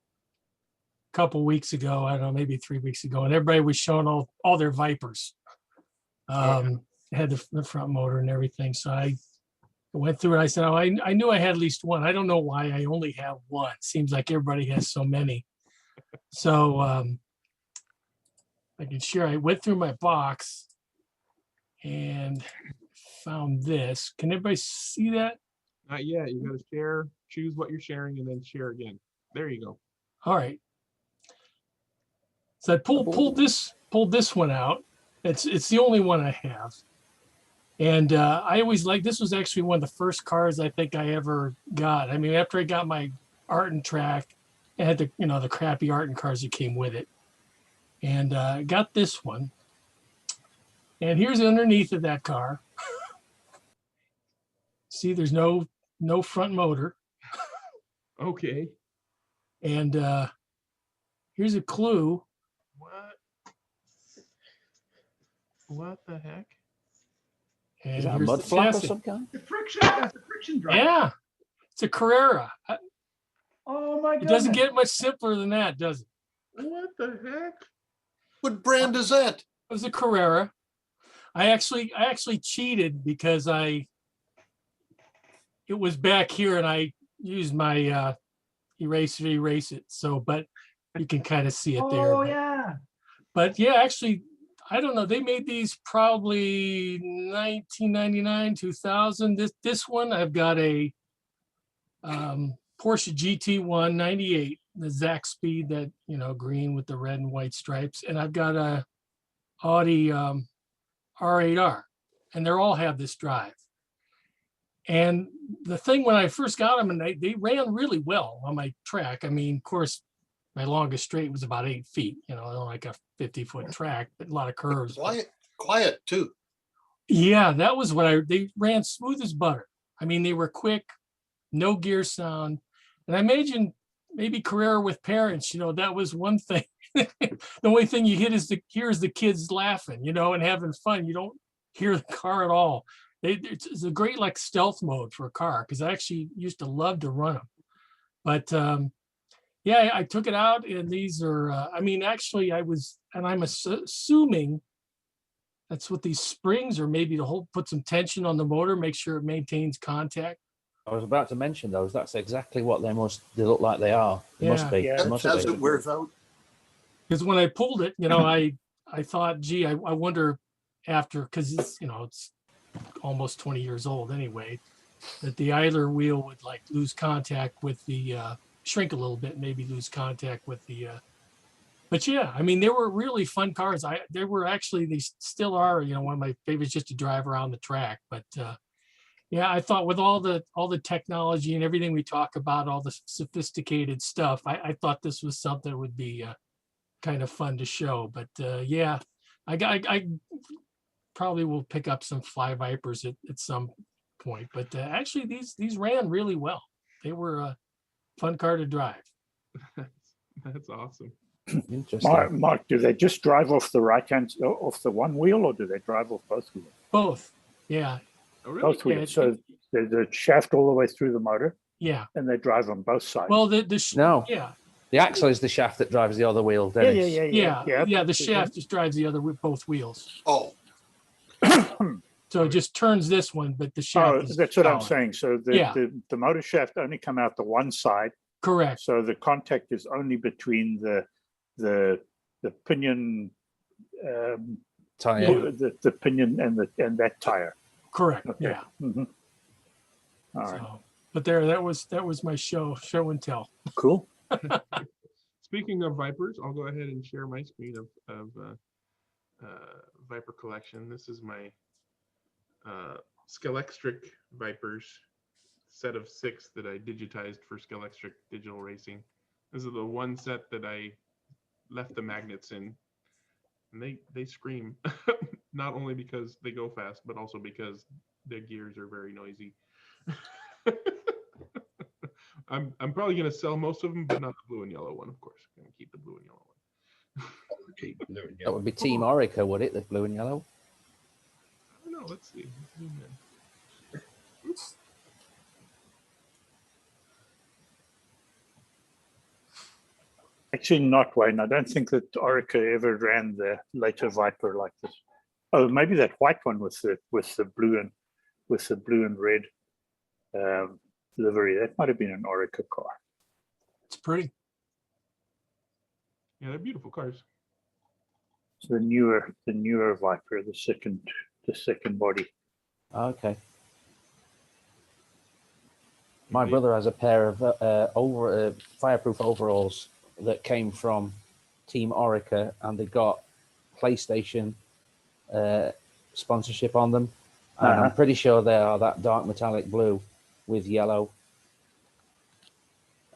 a couple weeks ago, I don't know, maybe 3 weeks ago, and everybody was showing all their Vipers. Had the front motor and everything. So I went through it. I said, oh, I knew I had at least one. I don't know why I only have one. Seems like everybody has so many. So I can share. I went through my box and found this. Can everybody see that? Not yet. You got to share, choose what you're sharing, and then share again. There you go. All right. So I pulled this one out. It's the only one I have. And I always like, this was actually one of the first cars I think I ever got. I mean, after I got my Art and Track, I had the crappy Art and cars that came with it. And I got this one. And here's underneath of that car. See, there's no front motor. Okay. And here's a clue. What the heck? And Is that a here's mud the flap of chassis. some kind? The friction drive. Yeah, it's a Carrera. Oh my It goodness. doesn't get much simpler than that, does it? What the heck? What brand is that? It was a Carrera. I actually cheated because it was back here and I used my erase to erase it. So, but you can kind of see it there. Oh yeah. But yeah, actually, I don't know. They made these probably 1999, 2000. This one, I've got a Porsche GT1 98, the Zach Speed, that, green with the red and white stripes. And I've got a Audi R8R, and they all have this drive. And the thing, when I first got them, and they ran really well on my track. I mean, of course, my longest straight was about 8 feet, like a 50-foot track, but a lot of curves. Quiet too. Yeah, that was what they ran smooth as butter. I mean, they were quick, no gear sound. And I imagine maybe Carrera with parents, that was one thing. The only thing you hear is the kids laughing, and having fun. You don't hear the car at all. It's a great like stealth mode for a car because I actually used to love to run them. But yeah, I took it out, and these are. I mean, actually, I'm assuming that's what these springs are, maybe to put some tension on the motor, make sure it maintains contact. I was about to mention those. That's exactly what they look like they are. They must be. Yeah, They must as be. it wears out. Because when I pulled it, I thought, gee, I wonder after, because it's almost 20 years old anyway, that the idler wheel would like lose contact with the shrink a little bit, maybe lose contact with the. But yeah, I mean, they were really fun cars. They still are, one of my favorites just to drive around the track. But yeah, I thought with all the technology and everything we talk about, all the sophisticated stuff, I thought this was something that would be kind of fun to show. But yeah, I probably will pick up some Fly Vipers at some point. But actually, these ran really well. They were a fun car to drive. That's awesome. Interesting. Mark, do they just drive off the off the one wheel, or do they drive off both wheels? Both. Yeah. Oh, really? Both wheels. So there's a shaft all the way through the motor. Yeah. And they drive on both sides. Well, no. Yeah. The axle is the shaft that drives the other wheel. Dennis. Yeah. The shaft just drives the other with both wheels. Oh. So it just turns this one, but the shaft. Oh, that's what I'm saying. So the motor shaft only come out the one side. Correct. So the contact is only between the pinion tire, the pinion and that tire. Correct. Okay. Yeah. Mm-hmm. All right. So, but that was my show and tell. Cool. Speaking of Vipers, I'll go ahead and share my screen of Viper collection. This is my Skelestric Vipers set of 6 that I digitized for Skelestric Digital Racing. This is the one set that I left the magnets in, and they scream. Not only because they go fast, but also because their gears are very noisy. I'm probably gonna sell most of them, but not the blue and yellow one, of course. I'm gonna keep the blue and yellow one. That would be Team Orica, would it? The blue and yellow. I don't know. Let's see. Zoom in. Oops. Actually, not Wayne. I don't think that Orica ever ran the later Viper like this. Oh, maybe that white one with the blue and red livery. That might have been an Orica car. It's pretty. Yeah, they're beautiful cars. So the newer Viper, the second body. Okay. My brother has a pair of fireproof overalls that came from Team Orica, and they got PlayStation sponsorship on them. And I'm pretty sure they are that dark metallic blue with yellow.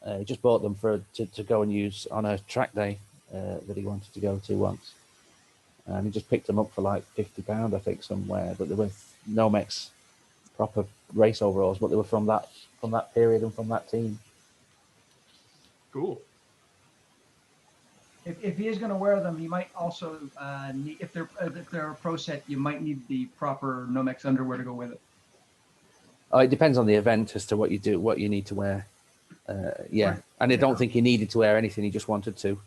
He just bought them to go and use on a track day that he wanted to go to once. And he just picked them up for like £50, I think, somewhere. But they were Nomex proper race overalls, but they were from that period and from that team. Cool. If he is going to wear them, you might also need, if they're a pro set, you might need the proper Nomex underwear to go with it. Oh, it depends on the event as to what you need to wear. Yeah, and I don't think he needed to wear anything. He just wanted to.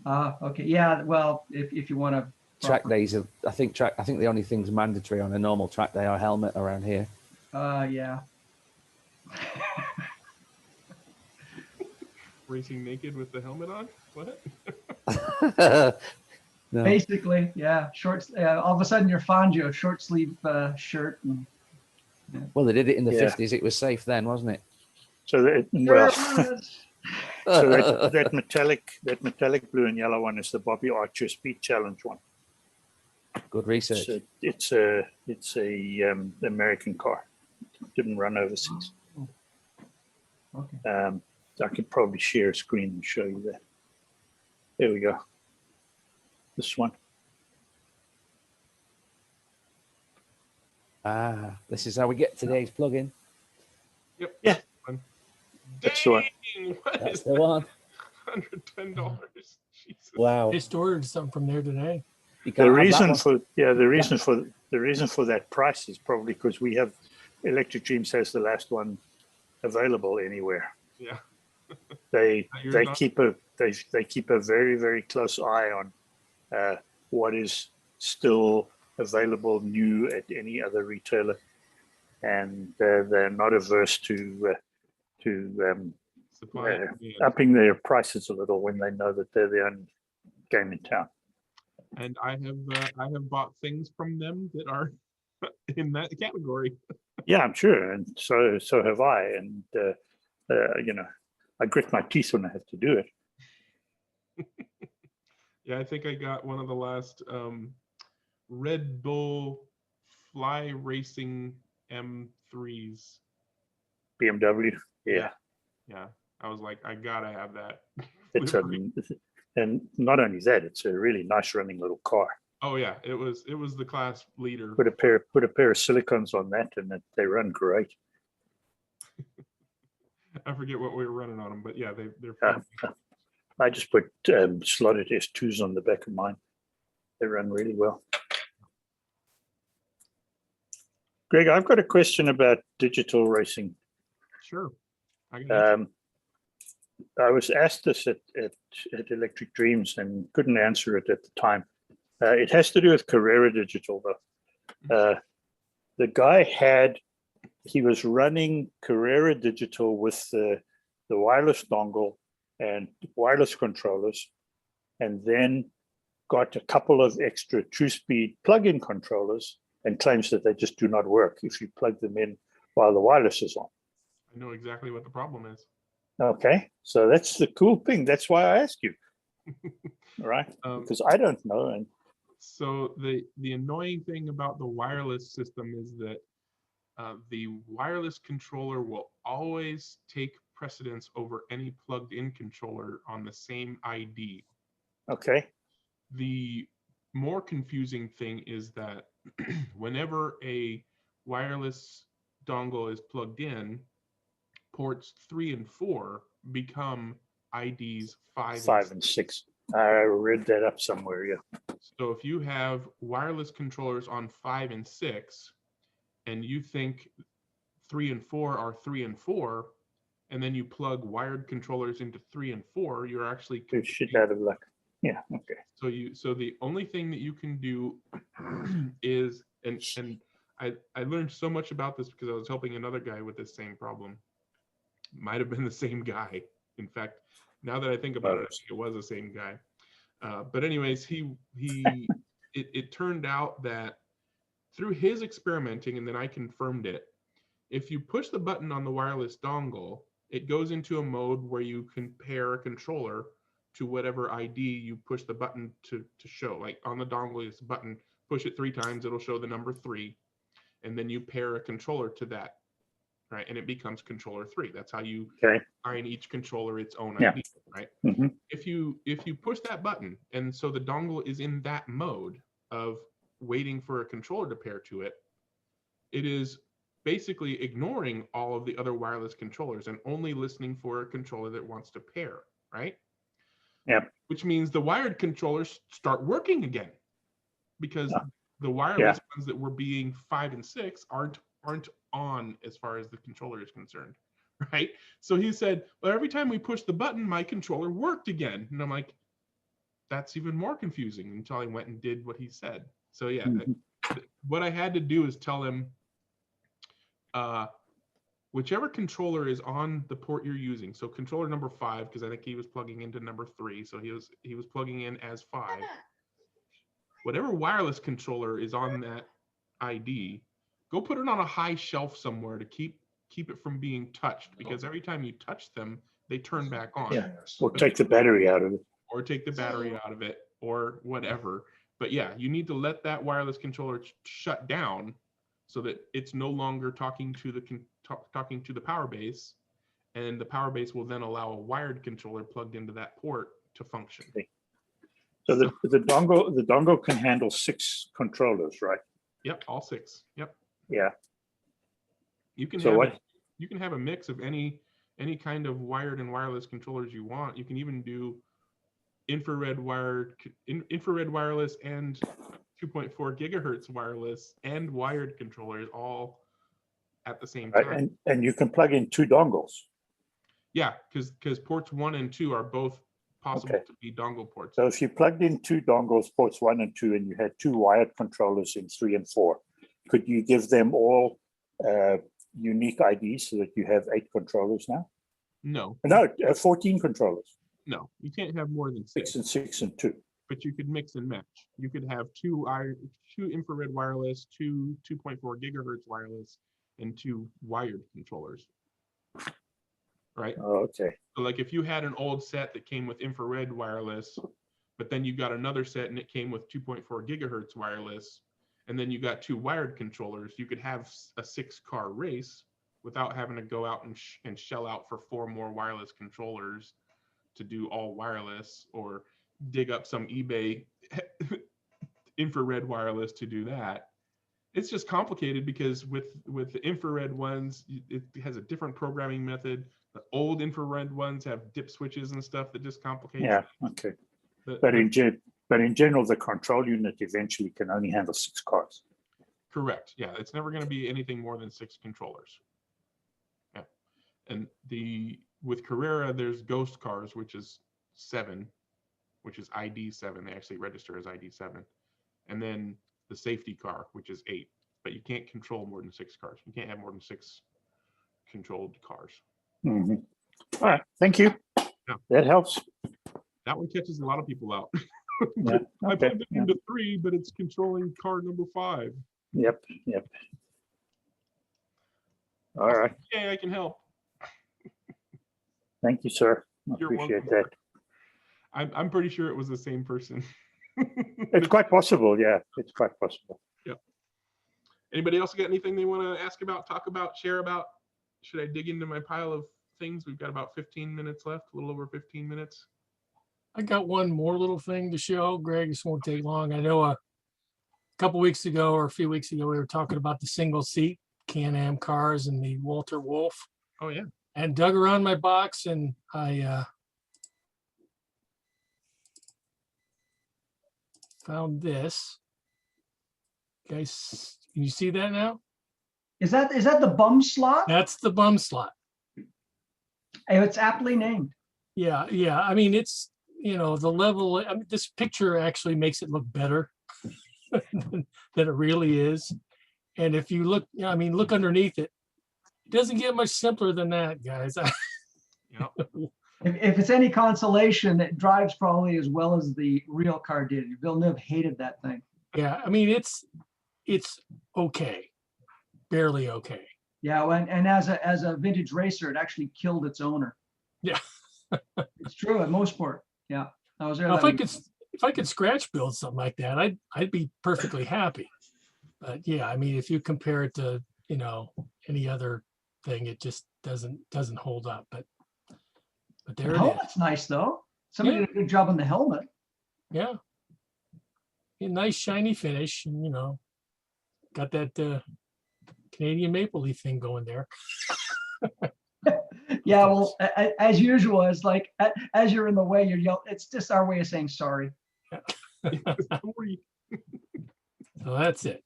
Okay. Yeah. Well, if you want to. Track days, I think the only things mandatory on a normal track day are helmet around here. Yeah. Racing naked with the helmet on? What? No. Basically, yeah. Shorts. All of a sudden, you're Fangio, short sleeve shirt. And, yeah. Well, they did it in the 50s. It was safe then, wasn't it? So that metallic blue and yellow one is the Bobby Archer Speed Challenge one. Good research. It's a American car. It didn't run overseas. Okay. I could probably share a screen and show you that. There we go. This one. This is how we get today's plug-in. Yep. Yeah. That's the one. That's the one. $110. Jesus. Wow. Just ordered something from there today. You can't The have that reason one. for the reason for that price is probably because we have Electric Dreams has the last one available anywhere. Yeah. They Yours they not? keep a they keep a very, very close eye on what is still available new at any other retailer, and they're not averse to Supply and demand. upping their prices a little when they know that they're the only game in town. And I have bought things from them that are in that category. Yeah, I'm sure, and so have I, and you know, I grit my teeth when I have to do it. Yeah, I think I got one of the last Red Bull Fly Racing M3s. BMW, yeah. Yeah, I was like, I gotta have that. It's and not only that, it's a really nice running little car. Oh yeah, it was the class leader. Put a pair of silicons on that, and they run great. I forget what we were running on them, but yeah, they're Uh, fun. I just put slotted S2s on the back of mine. They run really well. Greg, I've got a question about digital racing. Sure. I was asked this at Electric Dreams and couldn't answer it at the time. It has to do with Carrera Digital, though. The guy he was running Carrera Digital with the wireless dongle and wireless controllers, and then got a couple of extra two-speed plug-in controllers, and claims that they just do not work if you plug them in while the wireless is on. I know exactly what the problem is. Okay, so that's the cool thing. That's why I asked you. All right, because I don't know. And so the annoying thing about the wireless system is that the wireless controller will always take precedence over any plugged-in controller on the same ID. Okay. The more confusing thing is that whenever a wireless dongle is plugged in, ports 3 and 4 become IDs 5 and 6. I read that up somewhere, yeah. So if you have wireless controllers on 5 and 6, and you think 3 and 4 are 3 and 4, and then you plug wired controllers into 3 and 4, you're actually shit out of luck. Yeah, okay. So the only thing that you can do is, and I learned so much about this because I was helping another guy with this same problem. Might have been the same guy. In fact, now that I think about it, I think it was the same guy. But anyways, it turned out that through his experimenting, and then I confirmed it, if you push the button on the wireless dongle, it goes into a mode where you can pair a controller to whatever ID you push the button to show. Like on the dongle, it's a button, push it 3 times, it'll show the number 3, and then you pair a controller to that, right? And it becomes controller 3. That's how you assign each controller its own ID, right? Mm-hmm. If you push that button, and so the dongle is in that mode of waiting for a controller to pair to it, it is basically ignoring all of the other wireless controllers and only listening for a controller that wants to pair, right? Yeah. Which means the wired controllers start working again, because the wireless ones that were being 5 and 6 aren't on as far as the controller is concerned, right? So he said, well, every time we push the button, my controller worked again. And I'm like, that's even more confusing, until I went and did what he said. So yeah, what I had to do is tell him, whichever controller is on the port you're using, so controller number 5, because I think he was plugging into number 3, so he was plugging in as 5. Whatever wireless controller is on that ID, go put it on a high shelf somewhere to keep it from being touched, because every time you touch them, they turn back on. Yeah, or take the battery out of it. Or take the battery out of it, or whatever. But yeah, you need to let that wireless controller shut down so that it's no longer talking to the power base, and the power base will then allow a wired controller plugged into that port to function. So the dongle can handle 6 controllers, right? Yep, all 6. Yep. Yeah. You can have a mix of any kind of wired and wireless controllers you want. You can even do, infrared wireless and 2.4 gigahertz wireless and wired controllers all at the same time. And you can plug in 2 dongles. Yeah, because ports 1 and 2 are both possible Okay. to be dongle ports. So if you plugged in 2 dongles, ports 1 and 2, and you had 2 wired controllers in 3 and 4, could you give them all unique IDs so that you have 8 controllers now? No. No, 14 controllers. No, you can't have more than 6. 6 and 6 and 2. But you could mix and match. You could have 2 infrared wireless, 2 2.4 gigahertz wireless, and 2 wired controllers. Right? Oh, okay. So like if you had an old set that came with infrared wireless, but then you got another set and it came with 2.4 gigahertz wireless, and then you got 2 wired controllers, you could have a 6-car race without having to go out and shell out for 4 more wireless controllers to do all wireless, or dig up some eBay infrared wireless to do that. It's just complicated because with the infrared ones, it has a different programming method. The old infrared ones have dip switches and stuff that just complicate. Yeah, okay. But in general, the control unit eventually can only handle 6 cars. Correct. Yeah, it's never going to be anything more than 6 controllers. Yeah, and with Carrera, there's ghost cars, which is 7, which is ID 7. They actually register as ID 7, and then the safety car, which is 8. But you can't control more than 6 cars. You can't have more than 6 controlled cars. Mm-hmm. All right, thank you. Yeah. That helps. That one catches a lot of people out. Yeah. I Okay. plugged it into 3, but it's controlling car number 5. Yep. All right. Yeah, I can help. Thank you, sir. I You're appreciate welcome. that. I'm pretty sure it was the same person. It's quite possible. Yeah, it's quite possible. Yep. Anybody else got anything they want to ask about, talk about, share about? Should I dig into my pile of things? We've got about 15 minutes left, a little over 15 minutes. I got one more little thing to show, Greg. This won't take long. I know a couple weeks ago or a few weeks ago, we were talking about the single seat Can-Am cars and the Walter Wolf. Oh, yeah. And dug around my box and I found this. Guys, can you see that now? Is that the bum slot? That's the bum slot. It's aptly named. Yeah. I mean, it's, the level, I mean, this picture actually makes it look better than it really is. And if you look, look underneath it, it doesn't get much simpler than that, guys. If it's any consolation, it drives probably as well as the real car did. Villeneuve hated that thing. Yeah, I mean, it's okay, barely okay. Yeah, and as a vintage racer, it actually killed its owner. Yeah. It's true at Mosport. Yeah, I was there. Now, that if I could scratch build something like that, I'd be perfectly happy. But yeah, I mean, if you compare it to any other thing, it just doesn't hold up. But there the it helmet's is. Nice though. Somebody did a good job on the helmet. Yeah, a nice shiny finish, and got that Canadian maple leaf thing going there. Yeah, well, as usual, it's like as you're in the way, you're yelling. It's just our way of saying sorry. So that's it.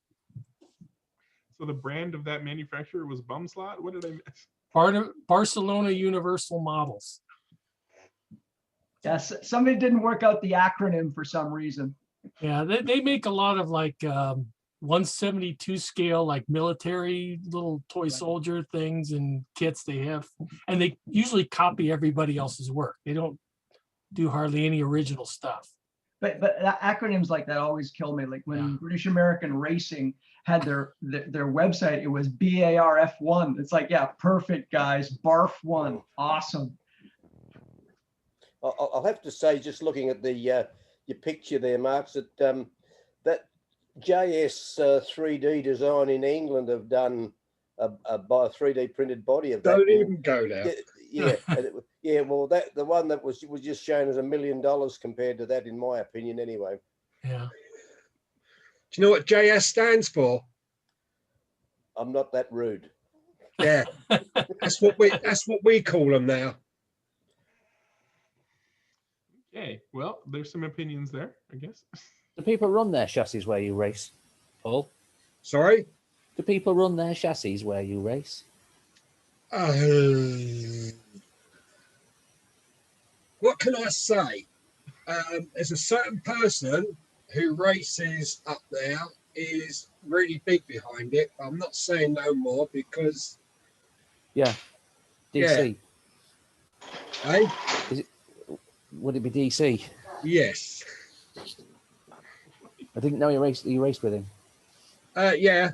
So the brand of that manufacturer was Bum Slot? What did I miss? Barcelona Universal Models. Yes, somebody didn't work out the acronym for some reason. Yeah, they make a lot of like 172 scale, like military little toy soldier things and kits they have. And they usually copy everybody else's work. They don't do hardly any original stuff. But acronyms like that always kill me. Like when British American Racing had their website, it was BARF1. It's like, yeah, perfect, guys. BARF1, awesome. I'll have to say, just looking at the your picture there, Mark, that JS 3D Design in England have done a 3D printed body of that. Don't even go there. Yeah, well, the one that was just shown as $1 million compared to that, in my opinion, anyway. Yeah. Do you know what JS stands for? I'm not that rude. Yeah, that's what we call them now. Okay, well, there's some opinions there, I guess. Do people run their chassis where you race, Paul? Sorry? Do people run their chassis where you race? What can I say? There's a certain person who races up there, is really big behind it. I'm not saying no more because Yeah, DC. Hey? Is it? Would it be DC? Yes. I didn't know you raced. You raced with him. Yeah.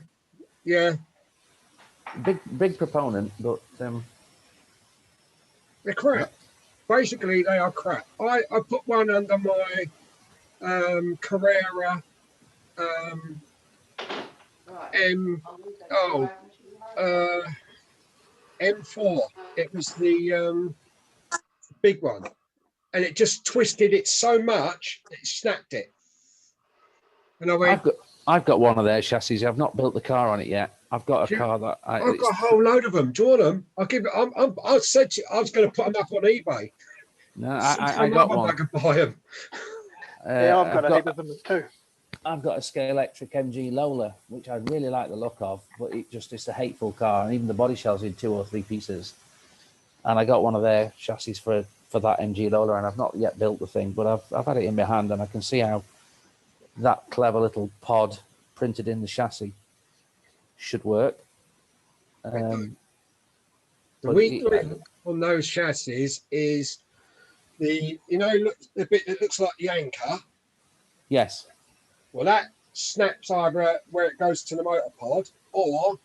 Big proponent, but they're crap. Basically, they are crap. I put one under my Carrera M4. It was the big one, and it just twisted it so much it snapped it. And I went, I've got one of their chassis. I've not built the car on it yet. I've got a car that I've got a whole load of them. Do you want them? I'll give it. I said to you, I was going to put them up on eBay. No, I got one. I can buy them. Yeah, I've got a heap of them too. I've got a Scalextric MG Lola, which I really like the look of, but it's a hateful car, and even the body shell's in 2 or 3 pieces. And I got one of their chassis for that MG Lola, and I've not yet built the thing, but I've had it in my hand, and I can see how that clever little pod printed in the chassis should work. The weak link on those chassis is the the bit that looks like the anchor. Yes. Well, that snaps either where it goes to the motor pod or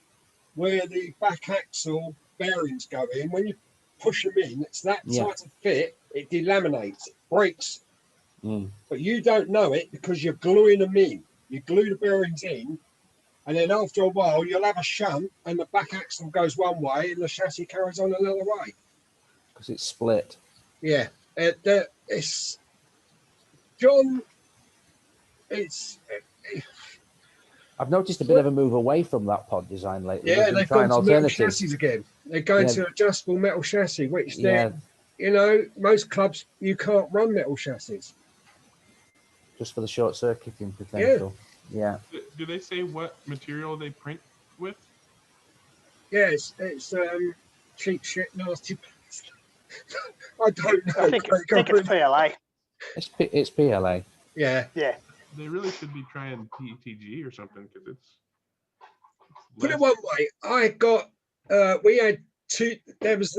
where the back axle bearings go in. When you push them in, it's that tight to fit. It delaminates, it breaks. But you don't know it because you're gluing them in. You glue the bearings in, and then after a while, you'll have a shunt, and the back axle goes one way, and the chassis carries on another way. Because it's split. Yeah, it's John. I've noticed a bit of a move away from that pod design lately. Yeah, they've gone to metal alternatives chassis again. They're going to adjustable metal chassis, which most clubs you can't run metal chassis. Just for the short circuiting potential. Yeah. Do they say what material they print with? Yeah, it's cheap shit, nasty. I don't know. I think it's PLA. It's PLA. Yeah. Yeah. They really should be trying PETG or something because it's. Put it one way, I got. We had 2. There was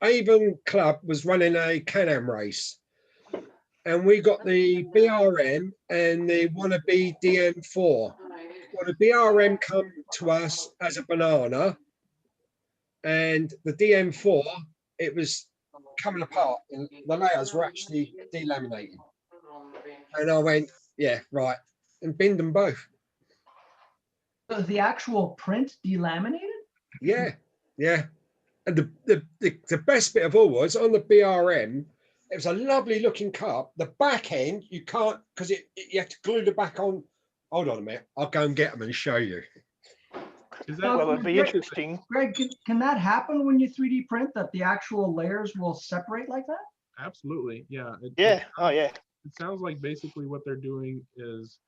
Avon Club was running a Can-Am race, and we got the BRM and the wannabe DM4. Well, the BRM come to us as a banana, and the DM4 it was coming apart, and the layers were actually delaminating. And I went, yeah, right, and binned them both. So is the actual print delaminated? Yeah. And the best bit of all was on the BRM, it was a lovely looking cup. The back end, you can't, because you have to glue the back on. Hold on a minute, I'll go and get them and show you. Well, it'd be interesting. Greg, can that happen when you 3D print, that the actual layers will separate like that? Absolutely, yeah. Oh yeah. It sounds like basically what they're doing is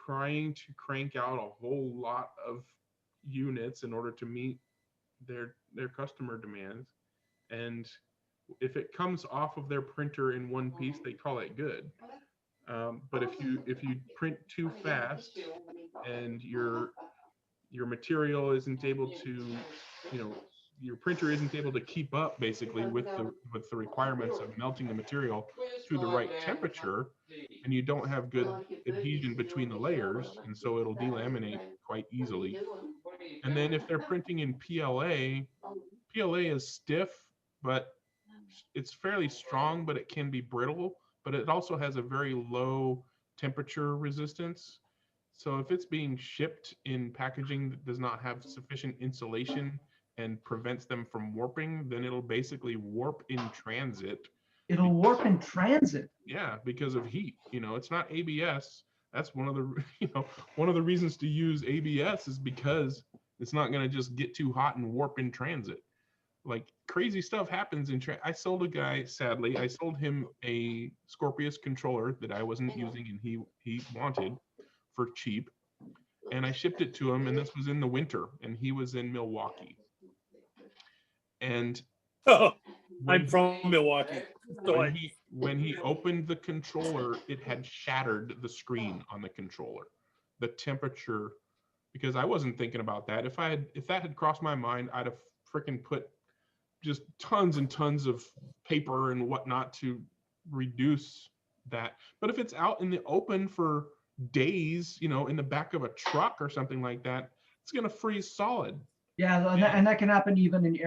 trying to crank out a whole lot of units in order to meet their customer demands, and if it comes off of their printer in one piece, they call it good. But if you print too fast and your material isn't able to, your printer isn't able to keep up basically with the requirements of melting the material to the right temperature, and you don't have good adhesion between the layers, and so it'll delaminate quite easily. And then if they're printing in PLA is stiff, but it's fairly strong, but it can be brittle, but it also has a very low temperature resistance. So if it's being shipped in packaging that does not have sufficient insulation and prevents them from warping, then it'll basically warp in transit. It'll warp in transit? Yeah, because of heat. It's not ABS. That's one of the reasons to use ABS is because it's not going to just get too hot and warp in transit. like crazy stuff happens in I sold a guy, sadly, I sold him a Scorpius controller that I wasn't using and he wanted for cheap. And I shipped it to him, and this was in the winter, and he was in Milwaukee. And I'm from Milwaukee. So when he opened the controller, it had shattered the screen on the controller. The temperature, because I wasn't thinking about that. If that had crossed my mind, I'd have freaking put just tons and tons of paper and whatnot to reduce that. But if it's out in the open for days, you know, in the back of a truck or something like that, it's going to freeze solid. Yeah, and that can happen even in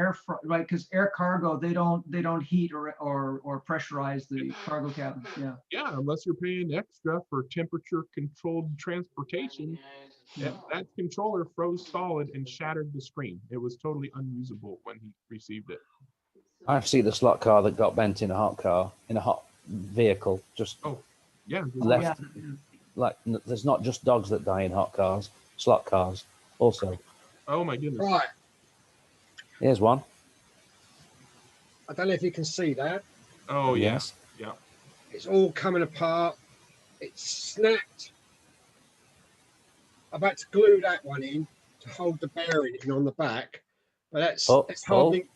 right? Because air cargo, they don't heat or pressurize the cargo cabin. Yeah. Yeah, unless you're paying extra for temperature controlled transportation. That controller froze solid and shattered the screen. It was totally unusable when he received it. I've seen the slot car that got bent in a hot vehicle. Just left. Like, there's not just dogs that die in hot cars, slot cars also. Oh my goodness. Right. Here's one. I don't know if you can see that. Oh, yes. Yeah. It's all coming apart. It's snapped. I've had to glue that one in to hold the bearing in on the back. But that's hardly.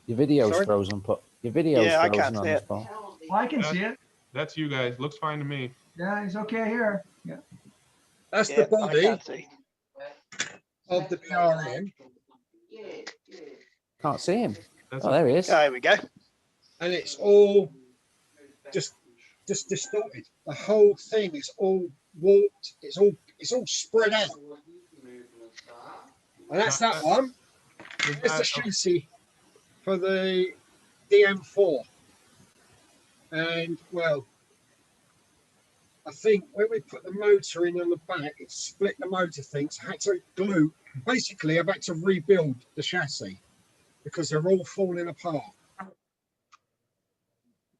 Your video's Sorry? frozen. Your video's Yeah, I frozen can't on see this it. phone. Well, I can see it. That's you guys. Looks fine to me. Yeah, he's okay here. Yeah. That's the body of the BRM. Can't see him. That's there he is. There we go. And it's all just distorted. The whole thing is all warped. It's all spread out. And that's that one. It's the chassis for the DM4. And well, I think when we put the motor in on the back, it split the motor things. I had to glue. Basically, I've had to rebuild the chassis because they're all falling apart.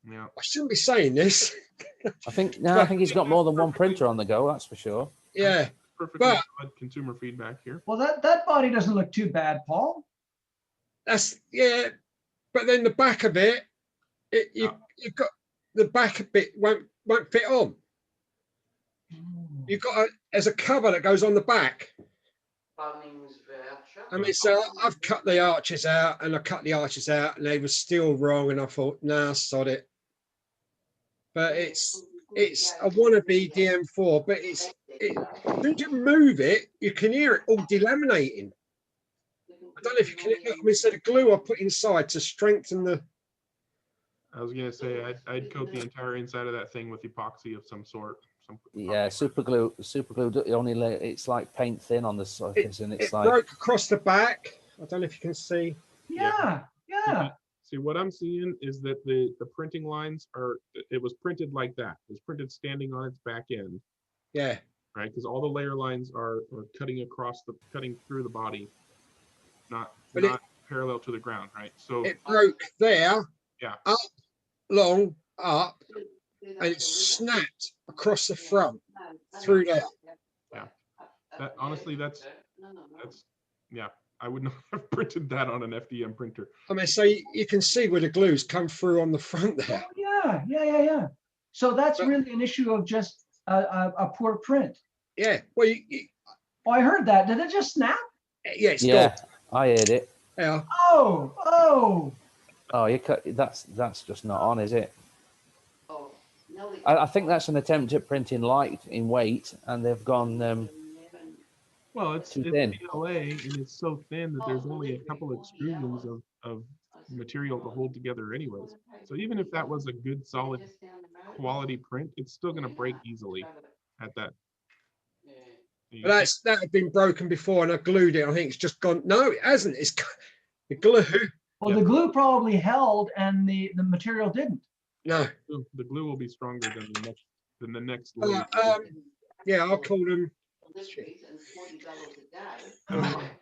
Yeah. I shouldn't be saying this. I think he's got more than one printer on the go. That's for sure. Yeah. Perfectly valid consumer feedback here. Well, that body doesn't look too bad, Paul. But then the back of it, you've got the back bit won't fit on. You've got there's a cover that goes on the back. I mean, so I've cut the arches out, and and they were still wrong, and I thought, nah, sod it. But it's a wannabe DM4, but when you move it, you can hear it all delaminating. I don't know if you can. I mean, so the glue I put inside to strengthen the. I was gonna say I'd coat the entire inside of that thing with epoxy of some sort. Yeah, super glue. It's like paint thin on the surface, and it's like broke across the back. I don't know if you can see. Yeah. See, what I'm seeing is that the printing lines it was printed like that. It was printed standing on its back end. Yeah. Right, because all the layer lines are cutting through the body, not parallel to the ground, right? So it broke there. Yeah. Up, long, up, and it snapped across the front through there. Yeah. That honestly, that's yeah. I would not have printed that on an FDM printer. I mean, so you can see where the glue's come through on the front there. Oh, yeah. So that's really an issue of just a poor print. Yeah. Well, I heard that. Did it just snap? Yeah, it's yeah. gone. I heard it. Yeah. Oh. You cut. That's just not on, is it? I think that's an attempt at printing light in weight, and they've gone. Well, it's PLA, and it's so thin that there's only a couple extrusions of material to hold together anyways. So even if that was a good, solid quality print, it's still going to break easily at that. But that had been broken before, and I glued it. I think it's just gone. No, it hasn't. It's the glue. Well, the glue probably held, and the material didn't. No. The glue will be stronger than the next layer. Yeah, I'll call them.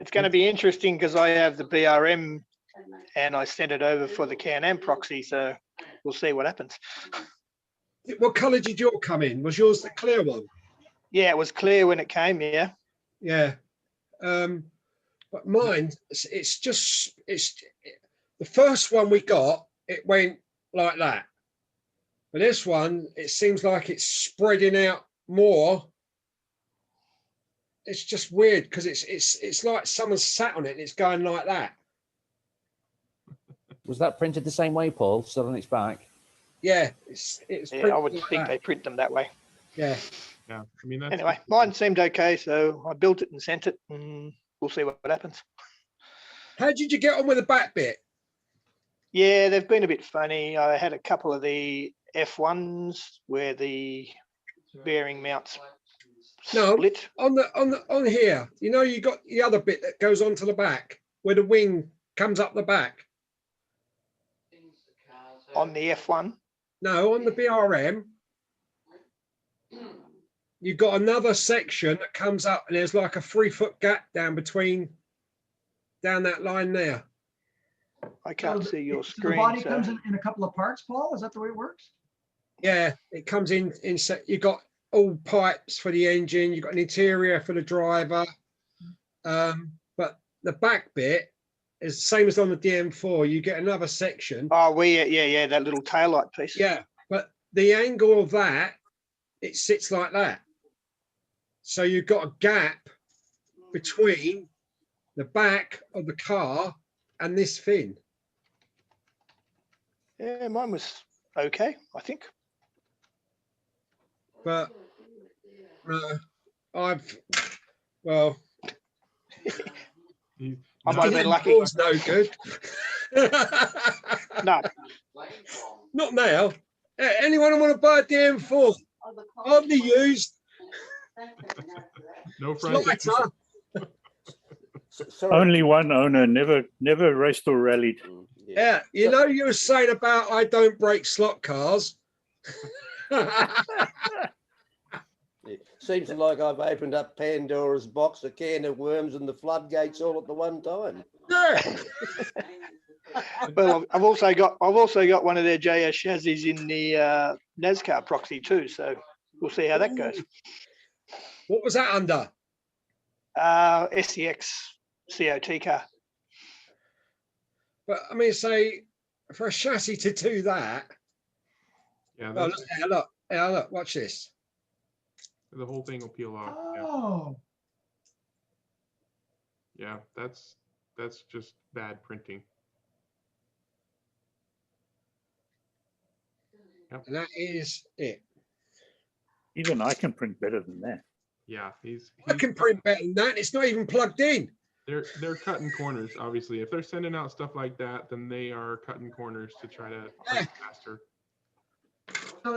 It's going to be interesting because I have the BRM and I sent it over for the Can-Am proxy, so we'll see what happens. What colour did yours come in? Was yours the clear one? Yeah, it was clear when it came, yeah. Yeah. But mine, it's the first one we got, it went like that. But this one, it seems like it's spreading out more. It's just weird because it's like someone sat on it and it's going like that. Was that printed the same way, Paul? Still on its back? Yeah, Yeah, I would think they print them that way. Yeah. Yeah. I mean, that's Anyway, mine seemed okay, so I built it and sent it, and we'll see what happens. How did you get on with the back bit? Yeah, they've been a bit funny. I had a couple of the F1s where the bearing mounts split. On here, you know, you got the other bit that goes onto the back where the wing comes up the back. On the F1? No, on the BRM. You've got another section that comes up and there's like a 3-foot gap down that line there. I can't see your So screen. the body so- comes in a couple of parts, Paul? Is that the way it works? Yeah, it comes in set. You've got all pipes for the engine. You've got an interior for the driver. But the back bit is the same as on the DM4. You get another section. Oh, yeah, that little taillight piece. Yeah, but the angle of that, it sits like that. So you've got a gap between the back of the car and this fin. Yeah, mine was okay, I think. But well, I might have been lucky. It's no good. No. Not now. Anyone want to buy a DM4? Hardly used. No front. Lighter. Only one owner, never raced or rallied. Yeah, you know, you were saying about I don't break slot cars. It seems like I've opened up Pandora's box, a can of worms, and the floodgates all at the one time. Yeah. Well, I've also got one of their JS chassis in the NASCAR proxy too, so we'll see how that goes. What was that under? SCX COT car. But I mean, say for a chassis to do that. Yeah. Oh, look, watch this. The whole thing will peel off. Oh. Yeah, that's just bad printing. Yep. And that is it. Even I can print better than that. Yeah, I can print better than that. It's not even plugged in. They're cutting corners. Obviously, if they're sending out stuff like that, then they are cutting corners to try to print faster.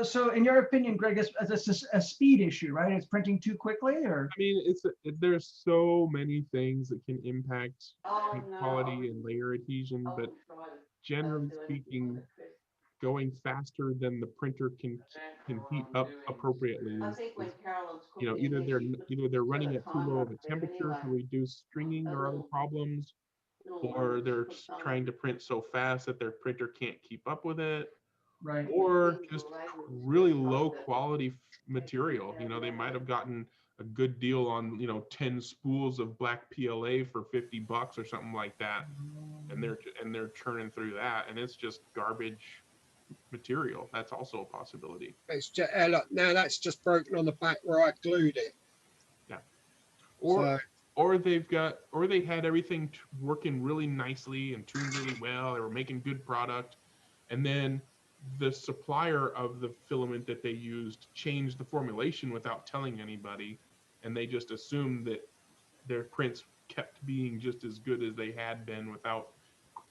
So in your opinion, Greg, is this a speed issue, right? It's printing too quickly, or? I mean, there's so many things that can impact print quality and layer adhesion, but generally speaking, going faster than the printer can heat up appropriately is, you know, either they're running at too low of a temperature to reduce stringing or other problems, or they're trying to print so fast that their printer can't keep up with it. Right. Or just really low quality material. You know, they might have gotten a good deal on, you know, 10 spools of black PLA for $50 or something like that, and they're churning through that, and it's just garbage material. That's also a possibility. It's just look, now that's just broken on the back where I glued it. Yeah. Or they had everything working really nicely and tuned really well. They were making good product, and then the supplier of the filament that they used changed the formulation without telling anybody, and they just assumed that their prints kept being just as good as they had been without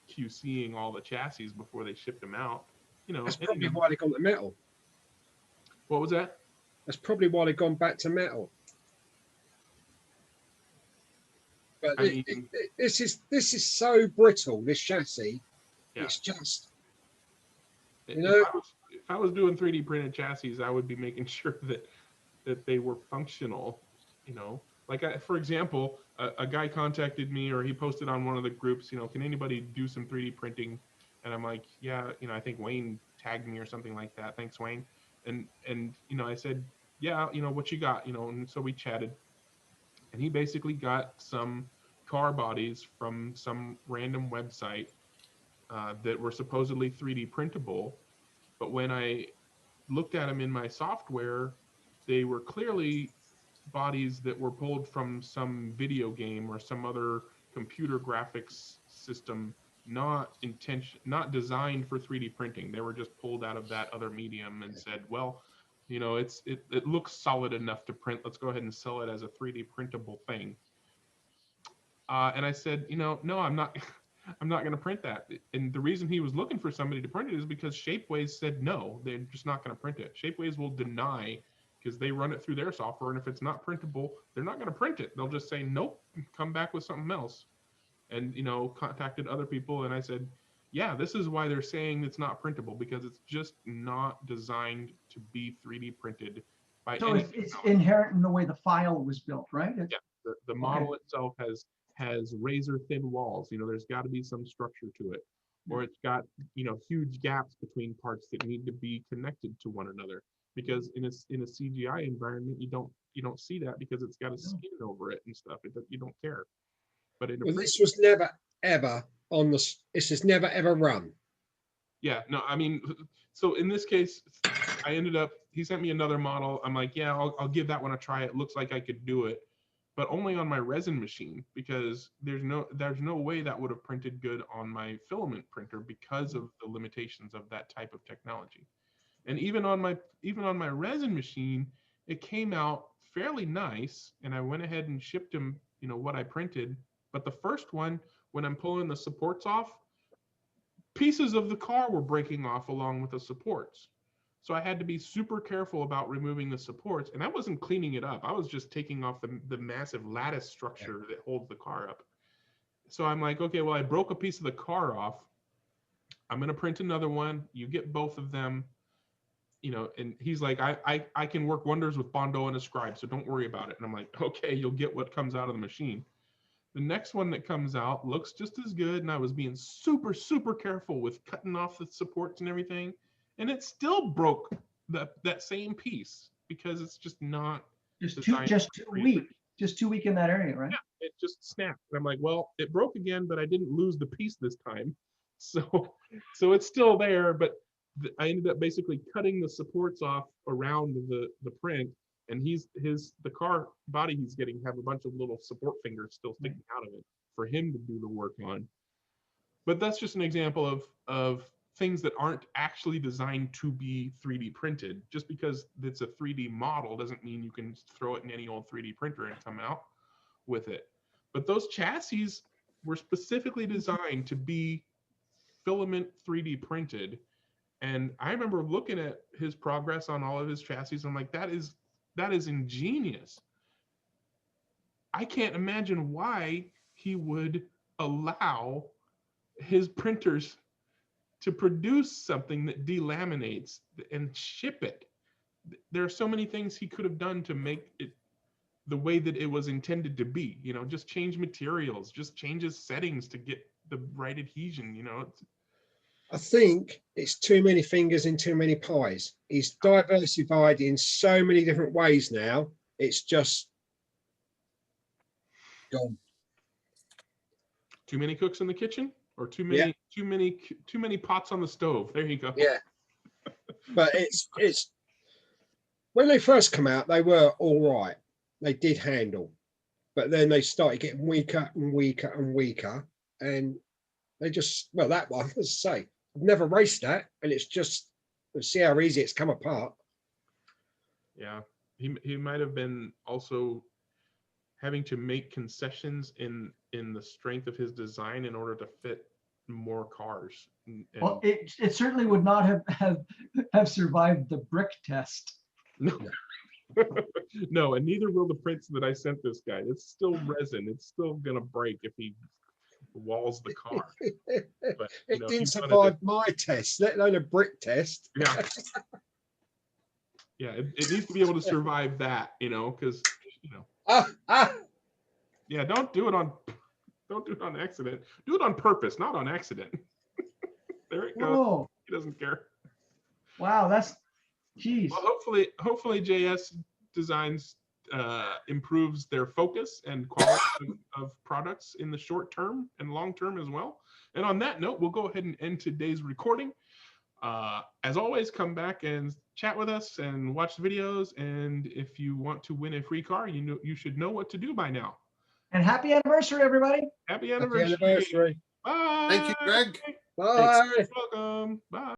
QCing all the chassis before they shipped them out. You know, that's probably why they gone to metal. What was that? That's probably why they've gone back to metal. But this is so brittle, this chassis. Yeah. It's just, you If know, if I was doing 3D printed chassis, I would be making sure that they were functional. You know, like for example, a guy contacted me, or he posted on one of the groups, you know, can anybody do some 3D printing? And I'm like, yeah, you know, I think Wayne tagged me or something like that. Thanks, Wayne. And you know, I said, yeah, you know, what you got, you know, and so we chatted, and he basically got some car bodies from some random website that were supposedly 3D printable, but when I looked at them in my software, they were clearly bodies that were pulled from some video game or some other computer graphics system, not designed for 3D printing. They were just pulled out of that other medium and said, well, you know, it looks solid enough to print. Let's go ahead and sell it as a 3D printable thing. And I said, you know, no, I'm not I'm not going to print that. And the reason he was looking for somebody to print it is because Shapeways said no, they're just not going to print it. Shapeways will deny, because they run it through their software, and if it's not printable, they're not going to print it. They'll just say nope, come back with something else. And, you know, contacted other people, and I said, yeah, this is why they're saying it's not printable, because it's just not designed to be 3D printed by So any it's technology. inherent in the way the file was built, right? Yeah, the model itself has razor thin walls. You know, there's got to be some structure to it, or it's got, you know, huge gaps between parts that need to be connected to one another. Because in a CGI environment, you don't see that, because it's got a skin over it and stuff. You don't care. But in a This was never ever on the. This is never ever run. Yeah, no, I mean, so in this case, I ended up, he sent me another model. I'm like, yeah, I'll give that one a try. It looks like I could do it, but only on my resin machine, because there's no way that would have printed good on my filament printer because of the limitations of that type of technology. And even on my resin machine, it came out fairly nice, and I went ahead and shipped him, you know, what I printed. But the first one, when I'm pulling the supports off, pieces of the car were breaking off along with the supports. So I had to be super careful about removing the supports, and I wasn't cleaning it up. I was just taking off the massive lattice structure that holds the car up. So I'm like, okay, well, I broke a piece of the car off. I'm going to print another one. You get both of them, you know. And he's like, I can work wonders with Bondo and a scribe, so don't worry about it. And I'm like, okay, you'll get what comes out of the machine. The next one that comes out looks just as good, and I was being super, super careful with cutting off the supports and everything, and it still broke that same piece because it's just not just designed. too weak in that area, right? Yeah, it just snapped. And I'm like, well, it broke again, but I didn't lose the piece this time, so it's still there. But I ended up basically cutting the supports off around the print. And the car body he's getting have a bunch of little support fingers still sticking out of it for him to do the work on. But that's just an example of things that aren't actually designed to be 3D printed. Just because it's a 3D model doesn't mean you can throw it in any old 3D printer and come out with it. But those chassis were specifically designed to be filament 3D printed. And I remember looking at his progress on all of his chassis. I'm like, that is ingenious. I can't imagine why he would allow his printers to produce something that delaminates and ship it. There are so many things he could have done to make it the way that it was intended to be. You know, just change materials, just change his settings to get the right adhesion. You know, I think it's too many fingers in too many pies. He's diversified in so many different ways now. It's just gone. Too many cooks in the kitchen, or too many pots on the stove. There you go. Yeah. But it's when they first come out, they were all right. They did handle, but then they started getting weaker and weaker and weaker, and they just, well, that one, as I say, I've never raced that, and it's just, see how easy it's come apart. Yeah, he might have been also having to make concessions in the strength of his design in order to fit more cars. Well, it certainly would not have survived the brick test. No. No, and neither will the prints that I sent this guy. It's still resin. It's still gonna break if he walls the car. But it didn't survive my test, let alone a brick test. Yeah. Yeah, it needs to be able to survive that, you know, because yeah, don't do it on accident. Do it on purpose, not on accident. There it goes. Whoa. He doesn't care. Wow, that's geez. Well, hopefully JS Designs improves their focus and quality of products in the short term and long term as well. And on that note, we'll go ahead and end today's recording. As always, come back and chat with us and watch the videos. And if you want to win a free car, you should know what to do by now. And happy anniversary, everybody. Happy anniversary. Bye. Thank you, Greg. Bye. Welcome. Bye.